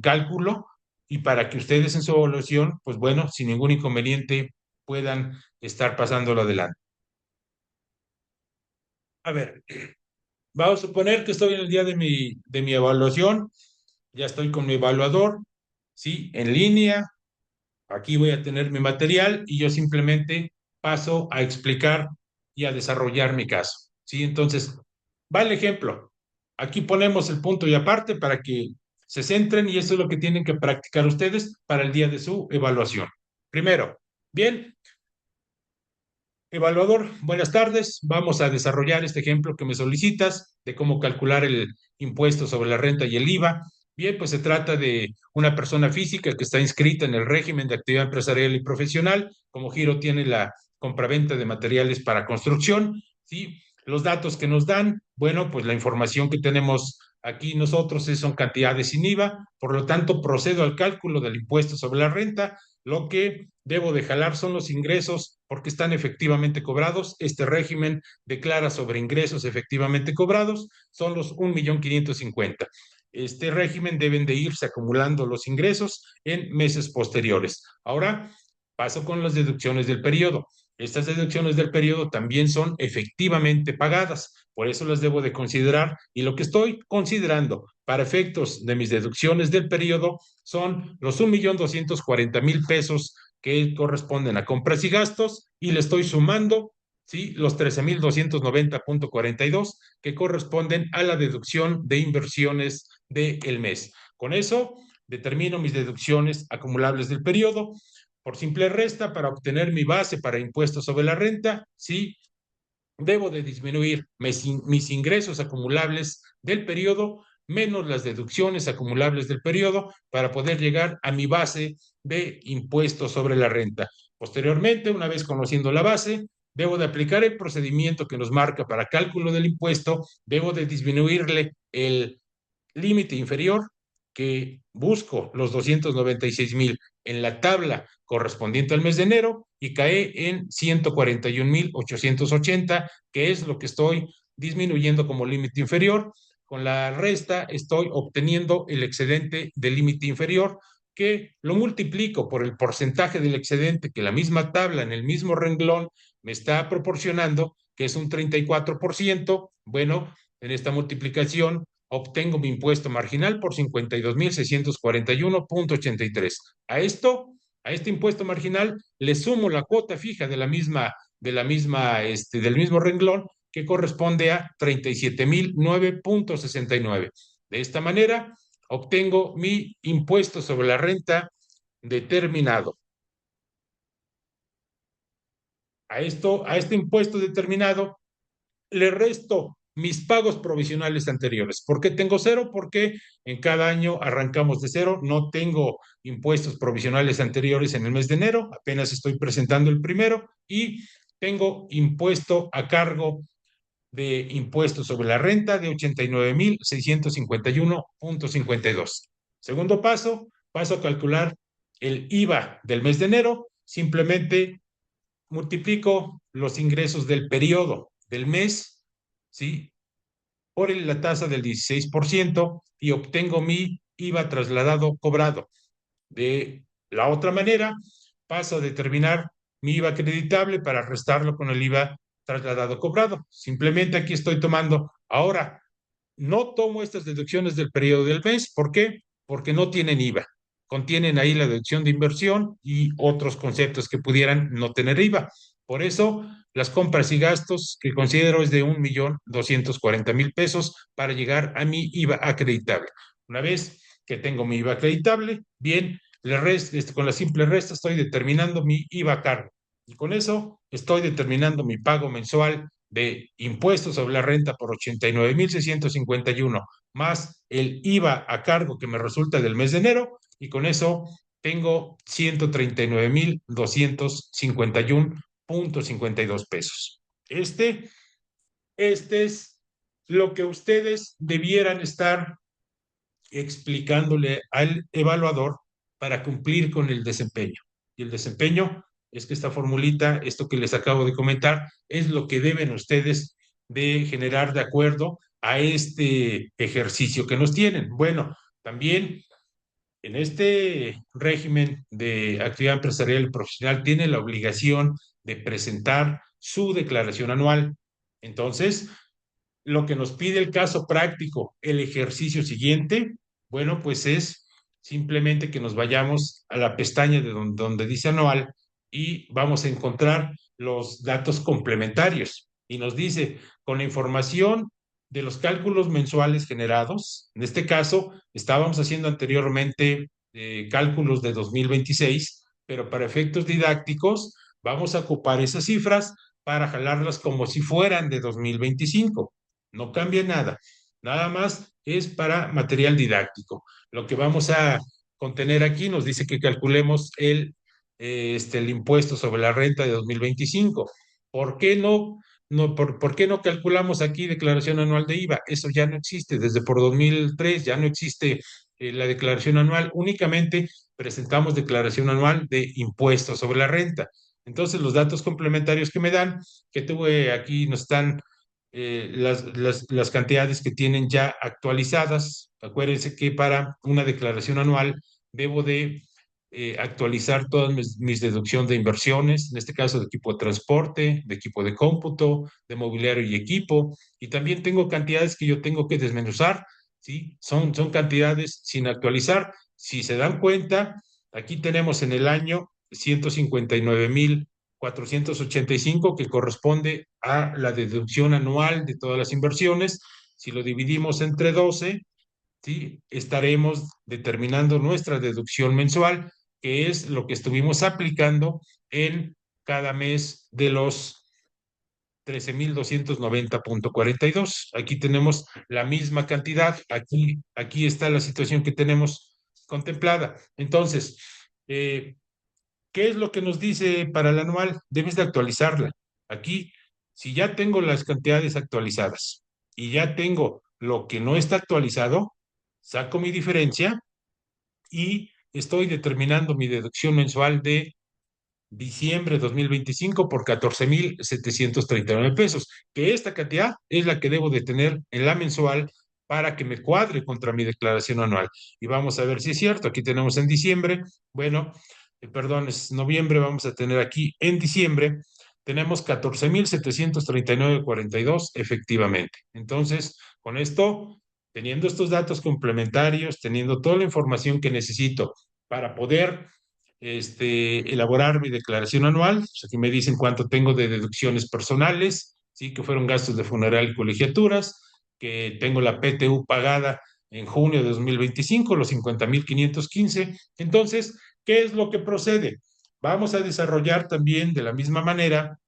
cálculo, y para que ustedes en su evaluación, pues bueno, sin ningún inconveniente, puedan estar pasándolo adelante. A ver, vamos a suponer que estoy en el día de mi evaluación, ya estoy con mi evaluador, ¿sí? En línea, aquí voy a tener mi material, y yo simplemente paso a explicar y a desarrollar mi caso, ¿sí? Entonces, va el ejemplo. Aquí ponemos el punto y aparte para que se centren, y eso es lo que tienen que practicar ustedes para el día de su evaluación. Primero, bien, evaluador, buenas tardes. Vamos a desarrollar este ejemplo que me solicitas de cómo calcular el impuesto sobre la renta y el IVA. Bien, pues se trata de una persona física que está inscrita en el régimen de actividad empresarial y profesional. Como giro tiene la compraventa de materiales para construcción, ¿sí? Los datos que nos dan, bueno, pues la información que tenemos aquí nosotros son cantidades sin IVA, por lo tanto procedo al cálculo del impuesto sobre la renta. Lo que debo de jalar son los ingresos porque están efectivamente cobrados. Este régimen declara sobre ingresos efectivamente cobrados, son los 1.550.000. Este régimen deben de irse acumulando los ingresos en meses posteriores. Ahora paso con las deducciones del periodo. Estas deducciones del periodo también son efectivamente pagadas, por eso las debo de considerar, y lo que estoy considerando para efectos de mis deducciones del periodo son los 1.240.000 pesos que corresponden a compras y gastos, y le estoy sumando, ¿sí?, los 13.290.42 que corresponden a la deducción de inversiones del mes. Con eso determino mis deducciones acumulables del periodo. Por simple resta, para obtener mi base para impuestos sobre la renta, sí, debo de disminuir mis ingresos acumulables del periodo menos las deducciones acumulables del periodo para poder llegar a mi base de impuestos sobre la renta. Posteriormente, una vez conociendo la base, debo de aplicar el procedimiento que nos marca para cálculo del impuesto, debo de disminuirle el límite inferior que busco los 296.000 en la tabla correspondiente al mes de enero y cae en 141.880, que es lo que estoy disminuyendo como límite inferior. Con la resta estoy obteniendo el excedente del límite inferior, que lo multiplico por el porcentaje del excedente que la misma tabla en el mismo renglón me está proporcionando, que es un 34%. Bueno, en esta multiplicación obtengo mi impuesto marginal por 52.641.83. A este impuesto marginal le sumo la cuota fija del mismo renglón, que corresponde a 37.009.69. De esta manera, obtengo mi impuesto sobre la renta determinado. A este impuesto determinado le resto mis pagos provisionales anteriores. ¿Por qué tengo cero? Porque en cada año arrancamos de cero. No tengo impuestos provisionales anteriores en el mes de enero, apenas estoy presentando el primero, y tengo impuesto a cargo de impuestos sobre la renta de 89.651.52. Segundo paso, paso a calcular el IVA del mes de enero. Simplemente multiplico los ingresos del periodo del mes, ¿sí?, por la tasa del 16% y obtengo mi IVA trasladado cobrado. De la otra manera, paso a determinar mi IVA acreditable para restarlo con el IVA trasladado cobrado. Simplemente aquí estoy tomando. Ahora, no tomo estas deducciones del periodo del mes. ¿Por qué? Porque no tienen IVA. Contienen ahí la deducción de inversión y otros conceptos que pudieran no tener IVA. Por eso, las compras y gastos que considero es de 1.240.000 pesos para llegar a mi IVA acreditable. Una vez que tengo mi IVA acreditable, bien, con la simple resta estoy determinando mi IVA a cargo. Y con eso estoy determinando mi pago mensual de impuestos sobre la renta por 89.651, más el IVA a cargo que me resulta del mes de enero, y con eso tengo 139.251.52 pesos. Este es lo que ustedes debieran estar explicándole al evaluador para cumplir con el desempeño. Y el desempeño es que esta formulita, esto que les acabo de comentar, es lo que deben ustedes de generar de acuerdo a este ejercicio que nos tienen. Bueno, también en este régimen de actividad empresarial y profesional tiene la obligación de presentar su declaración anual. Entonces, lo que nos pide el caso práctico, el ejercicio siguiente, bueno, pues es simplemente que nos vayamos a la pestaña de donde dice anual y vamos a encontrar los datos complementarios. Y nos dice, con la información de los cálculos mensuales generados, en este caso estábamos haciendo anteriormente cálculos de 2026, pero para efectos didácticos vamos a ocupar esas cifras para jalarlas como si fueran de 2025. No cambia nada, nada más es para material didáctico. Lo que vamos a contener aquí nos dice que calculemos el impuesto sobre la renta de 2025. ¿Por qué no no, ¿por qué no calculamos aquí declaración anual de IVA? Eso ya no existe, desde por 2003 ya no existe la declaración anual, únicamente presentamos declaración anual de impuestos sobre la renta. Entonces, los datos complementarios que me dan, que tuve aquí, nos están las cantidades que tienen ya actualizadas. Acuérdense que para una declaración anual debo de actualizar todas mis deducciones de inversiones, en este caso de equipo de transporte, de equipo de cómputo, de mobiliario y equipo, y también tengo cantidades que yo tengo que desmenuzar, ¿sí? Son cantidades sin actualizar. Si se dan cuenta, aquí tenemos en el año 159,485 que corresponde a la deducción anual de todas las inversiones. Si lo dividimos entre 12, ¿sí? Estaremos determinando nuestra deducción mensual, que es lo que estuvimos aplicando en cada mes de los 13,290,42. Aquí tenemos la misma cantidad, aquí está la situación que tenemos contemplada. Entonces, eh, ¿qué es lo que nos dice para el anual? Debes de actualizarla. Aquí, si ya tengo las cantidades actualizadas y ya tengo lo que no está actualizado, saco mi diferencia y estoy determinando mi deducción mensual de diciembre de 2025 por 14,739 pesos, que esta cantidad es la que debo de tener en la mensual para que me cuadre contra mi declaración anual. Y vamos a ver si es cierto. Aquí tenemos en diciembre, bueno, perdón, es noviembre, vamos a tener aquí en diciembre, tenemos 14,739,42 efectivamente. Entonces, con esto, teniendo estos datos complementarios, teniendo toda la información que necesito para poder elaborar mi declaración anual. Pues aquí me dicen cuánto tengo de deducciones personales, ¿sí? Que fueron gastos de funeral y colegiaturas, que tengo la PTU pagada en junio de 2025, los 50,515. Entonces, ¿qué es lo que procede? Vamos a desarrollar también de la misma manera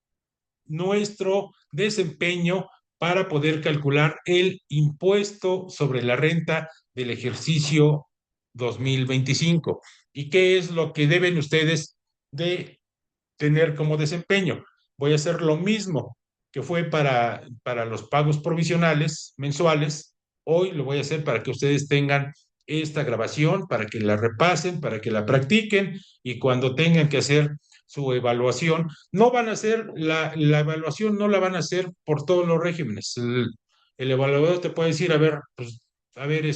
nuestro desempeño para poder calcular el impuesto sobre la renta del ejercicio 2025. ¿Y qué es lo que deben ustedes de tener como desempeño? Voy a hacer lo mismo que fue para los pagos provisionales mensuales. Hoy lo voy a hacer para que ustedes tengan esta grabación, para que la repasen, para que la practiquen y cuando tengan que hacer su evaluación, no van a hacer la evaluación, no la van a hacer por todos los regímenes. El evaluador te puede decir, a ver, pues, a ver,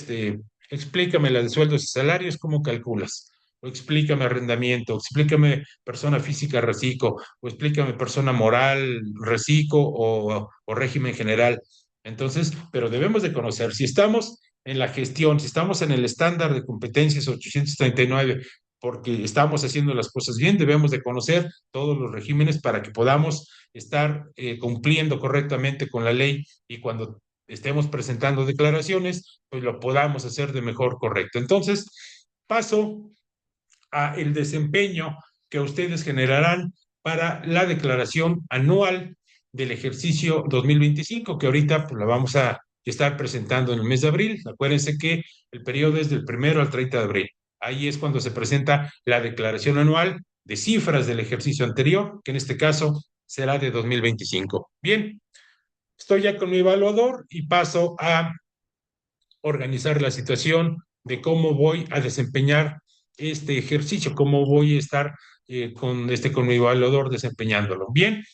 explícame la de sueldos y salarios, ¿cómo calculas? O explícame arrendamiento, explícame persona física reciclo, o explícame persona moral reciclo o régimen general. Entonces, pero debemos de conocer, si estamos en la gestión, si estamos en el estándar de competencias 839, porque estamos haciendo las cosas bien, debemos de conocer todos los regímenes para que podamos estar cumpliendo correctamente con la ley y cuando estemos presentando declaraciones, pues lo podamos hacer de mejor correcto. Entonces, paso a el desempeño que ustedes generarán para la declaración anual del ejercicio 2025, que ahorita pues, la vamos a estar presentando en el mes de abril. Acuérdense que el periodo es del 1 al 30 de abril. Ahí es cuando se presenta la declaración anual de cifras del ejercicio anterior, que en este caso será de 2025. Bien, estoy ya con mi evaluador y paso a organizar la situación de cómo voy a desempeñar este ejercicio, cómo voy a estar con mi evaluador desempeñándolo. Bien,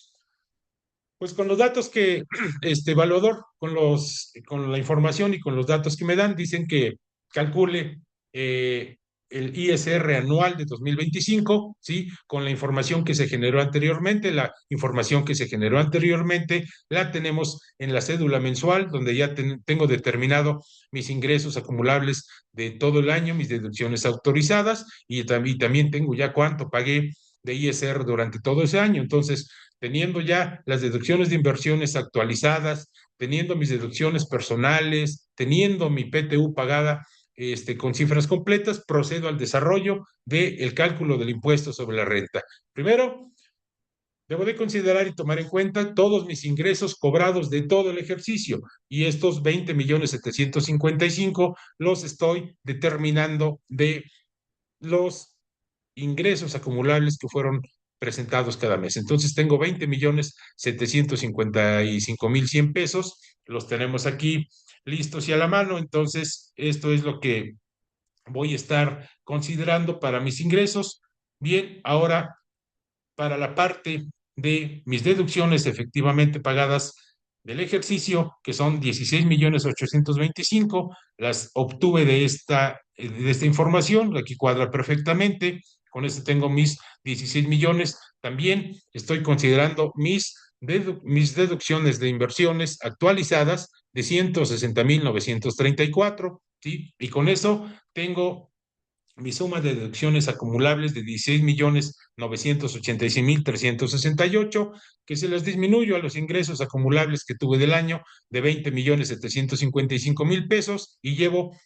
pues con los datos que este evaluador, con la información y con los datos que me dan, dicen que calcule el ISR anual de 2025, ¿sí? Con la información que se generó anteriormente, la información que se generó anteriormente la tenemos en la cédula mensual, donde ya tengo determinado mis ingresos acumulables de todo el año, mis deducciones autorizadas, y también tengo ya cuánto pagué de ISR durante todo ese año. Entonces, teniendo ya las deducciones de inversiones actualizadas, teniendo mis deducciones personales, teniendo mi PTU pagada con cifras completas, procedo al desarrollo del cálculo del impuesto sobre la renta. Primero, debo de considerar y tomar en cuenta todos mis ingresos cobrados de todo el ejercicio y estos 20,755,000 los estoy determinando de los ingresos acumulables que fueron presentados cada mes. Entonces tengo 20,755,100 pesos, los tenemos aquí listos y a la mano. Entonces, esto es lo que voy a estar considerando para mis ingresos. Bien, ahora para la parte de mis deducciones efectivamente pagadas del ejercicio, que son 16,825,000, las obtuve de esta información, aquí cuadra perfectamente, con esto tengo mis 16 millones. También estoy considerando mis deducciones de inversiones actualizadas de 160,934, ¿sí? Y con eso tengo mi suma de deducciones acumulables de 16,986,368, que se las disminuyo a los ingresos acumulables que tuve del año de 20,755,000 pesos y llego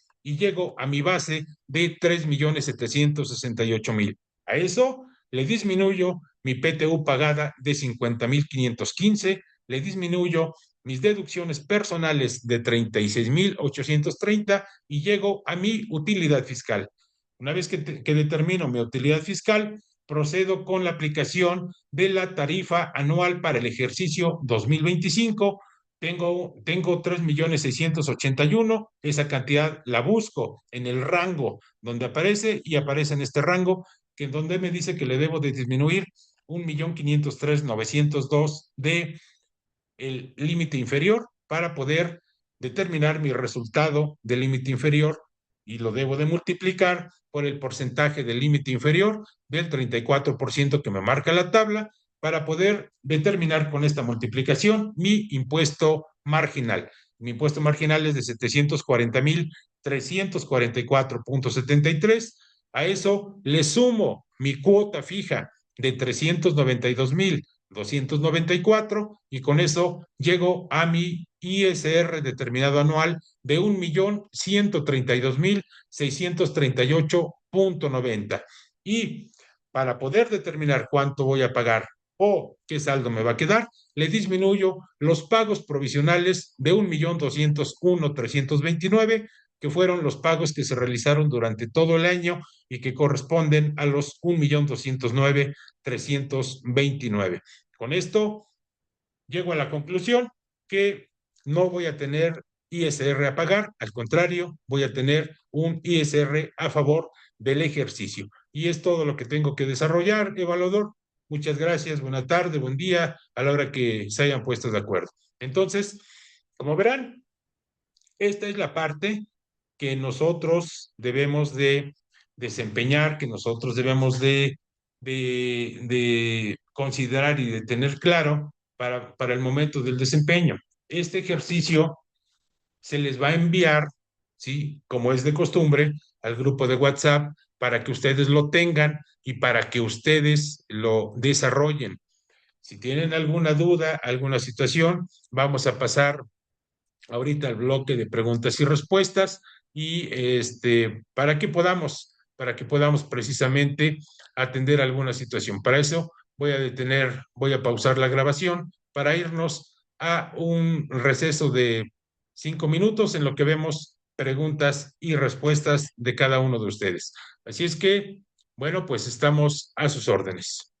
a mi base de 3,768,000. A eso le disminuyo mi PTU pagada de 50,515, le disminuyo mis deducciones personales de 36,830 y llego a mi utilidad fiscal. Una vez que determino mi utilidad fiscal, procedo con la aplicación de la tarifa anual para el ejercicio 2025. Tengo 3,681,000. Esa cantidad la busco en el rango donde aparece y aparece en este rango, que en donde me dice que le debo de disminuir 1,503,902 de el límite inferior para poder determinar mi resultado del límite inferior, y lo debo de multiplicar por el porcentaje del límite inferior del 34% que me marca la tabla para poder determinar con esta multiplicación mi impuesto marginal. Mi impuesto marginal es de 740,344,73. A eso le sumo mi cuota fija de 392,294 y con eso llego a mi ISR determinado anual de 1,132,638,90. Y para poder determinar cuánto voy a pagar o qué saldo me va a quedar, le disminuyo los pagos provisionales de 1,201,329, que fueron los pagos que se realizaron durante todo el año y que corresponden a los 1,209,329. Con esto llego a la conclusión que no voy a tener ISR a pagar, al contrario, voy a tener un ISR a favor del ejercicio. Y es todo lo que tengo que desarrollar, evaluador. Muchas gracias, buena tarde, buen día, a la hora que se hayan puesto de acuerdo. Entonces, como verán, esta es la parte que nosotros debemos de desempeñar, que nosotros debemos de considerar y de tener claro para el momento del desempeño. Este ejercicio se les va a enviar, ¿sí? Como es de costumbre, al grupo de WhatsApp para que ustedes lo tengan y para que ustedes lo desarrollen. Si tienen alguna duda, alguna situación, vamos a pasar ahorita al bloque de preguntas y respuestas y para que podamos precisamente atender alguna situación. Para eso voy a pausar la grabación para irnos a un receso de 5 minutos en lo que vemos preguntas y respuestas de cada uno de ustedes. Así es que, bueno, pues estamos a sus órdenes.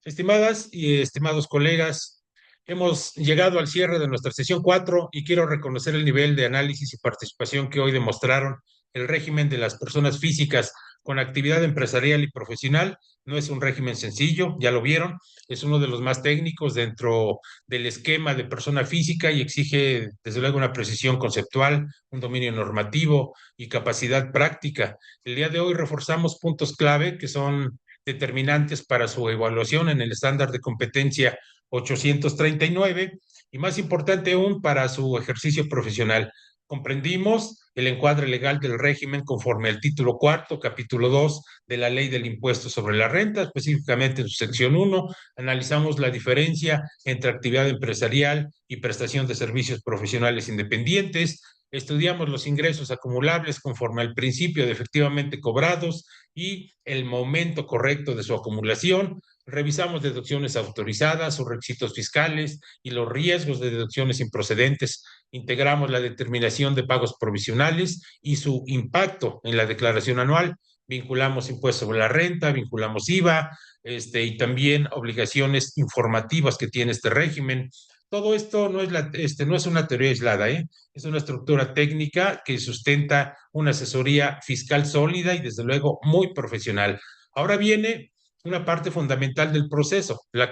Estimadas y estimados colegas, hemos llegado al cierre de nuestra sesión 4 y quiero reconocer el nivel de análisis y participación que hoy demostraron. El régimen de las personas físicas con actividad empresarial y profesional no es un régimen sencillo, ya lo vieron, es uno de los más técnicos dentro del esquema de persona física y exige desde luego una precisión conceptual, un dominio normativo y capacidad práctica. El día de hoy reforzamos puntos clave que son determinantes para su evaluación en el estándar de competencia 839 y más importante aún para su ejercicio profesional. Comprendimos el encuadre legal del régimen conforme al título cuarto, capítulo 2 de la Ley del Impuesto sobre la Renta, específicamente en su sección 1. Analizamos la diferencia entre actividad empresarial y prestación de servicios profesionales independientes. Estudiamos los ingresos acumulables conforme al principio de efectivamente cobrados y el momento correcto de su acumulación. Revisamos deducciones autorizadas, sus requisitos fiscales y los riesgos de deducciones improcedentes. Integramos la determinación de pagos provisionales y su impacto en la declaración anual. vinculamos impuesto sobre la renta, vinculamos IVA, y también obligaciones informativas que tiene este régimen. Todo esto no es una teoría aislada, ¿eh? Es una estructura técnica que sustenta una asesoría fiscal sólida y desde luego muy profesional. Ahora viene una parte fundamental del proceso, la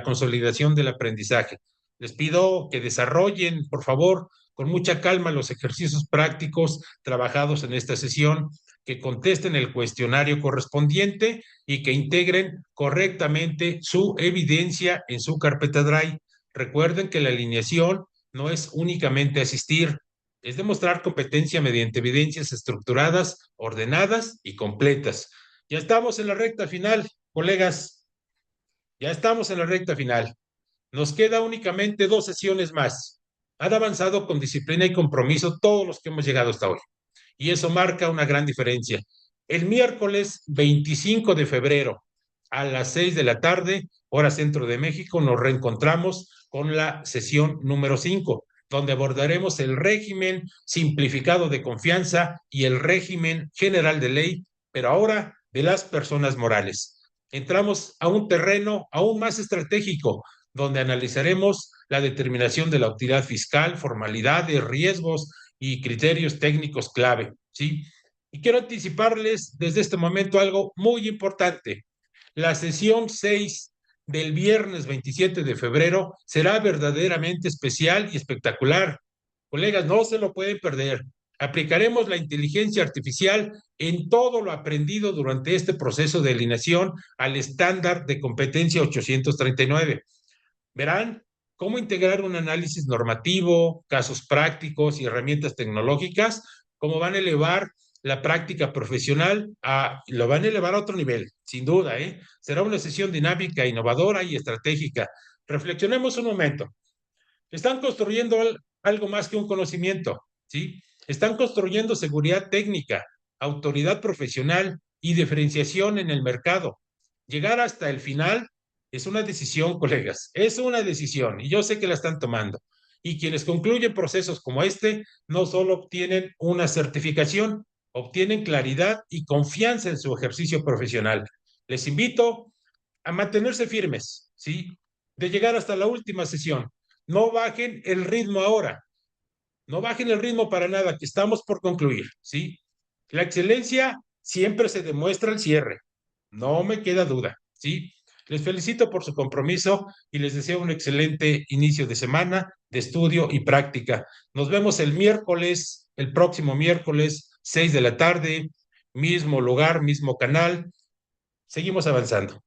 consolidación del aprendizaje. Les pido que desarrollen, por favor, con mucha calma los ejercicios prácticos trabajados en esta sesión, que contesten el cuestionario correspondiente y que integren correctamente su evidencia en su carpeta Drive. Recuerden que la alineación no es únicamente asistir, es demostrar competencia mediante evidencias estructuradas, ordenadas y completas. Ya estamos en la recta final, colegas, ya estamos en la recta final. Nos queda únicamente 2 sesiones más. Han avanzado con disciplina y compromiso todos los que hemos llegado hasta hoy. Y eso marca una gran diferencia. El miércoles 25 de febrero a las 6 de la tarde, hora centro de México, nos reencontramos con la sesión número 5, donde abordaremos el régimen simplificado de confianza y el régimen general de ley, pero ahora de las personas morales. Entramos a un terreno aún más estratégico, donde analizaremos la determinación de la utilidad fiscal, formalidades, riesgos y criterios técnicos clave, ¿sí? Y quiero anticiparles desde este momento algo muy importante. La sesión 6 del viernes 27 de febrero será verdaderamente especial y espectacular. Colegas, no se lo pueden perder. Aplicaremos la inteligencia artificial en todo lo aprendido durante este proceso de alineación al estándar de competencia 839. Verán cómo integrar un análisis normativo, casos prácticos y herramientas tecnológicas, cómo van a elevar la práctica profesional lo van a elevar a otro nivel, sin duda, ¿eh? Será una sesión dinámica, innovadora y estratégica. Reflexionemos un momento. Están construyendo algo más que un conocimiento, ¿sí? Están construyendo seguridad técnica, autoridad profesional y diferenciación en el mercado. Llegar hasta el final es una decisión, colegas, es una decisión y yo sé que la están tomando. Y quienes concluyen procesos como este no solo obtienen una certificación, obtienen claridad y confianza en su ejercicio profesional. Les invito a mantenerse firmes, ¿sí? De llegar hasta la última sesión. No bajen el ritmo ahora, no bajen el ritmo para nada, que estamos por concluir, ¿sí? La excelencia siempre se demuestra al cierre, no me queda duda, ¿sí? Les felicito por su compromiso y les deseo un excelente inicio de semana de estudio y práctica. Nos vemos el próximo miércoles, 6 de la tarde, mismo lugar, mismo canal. Seguimos avanzando.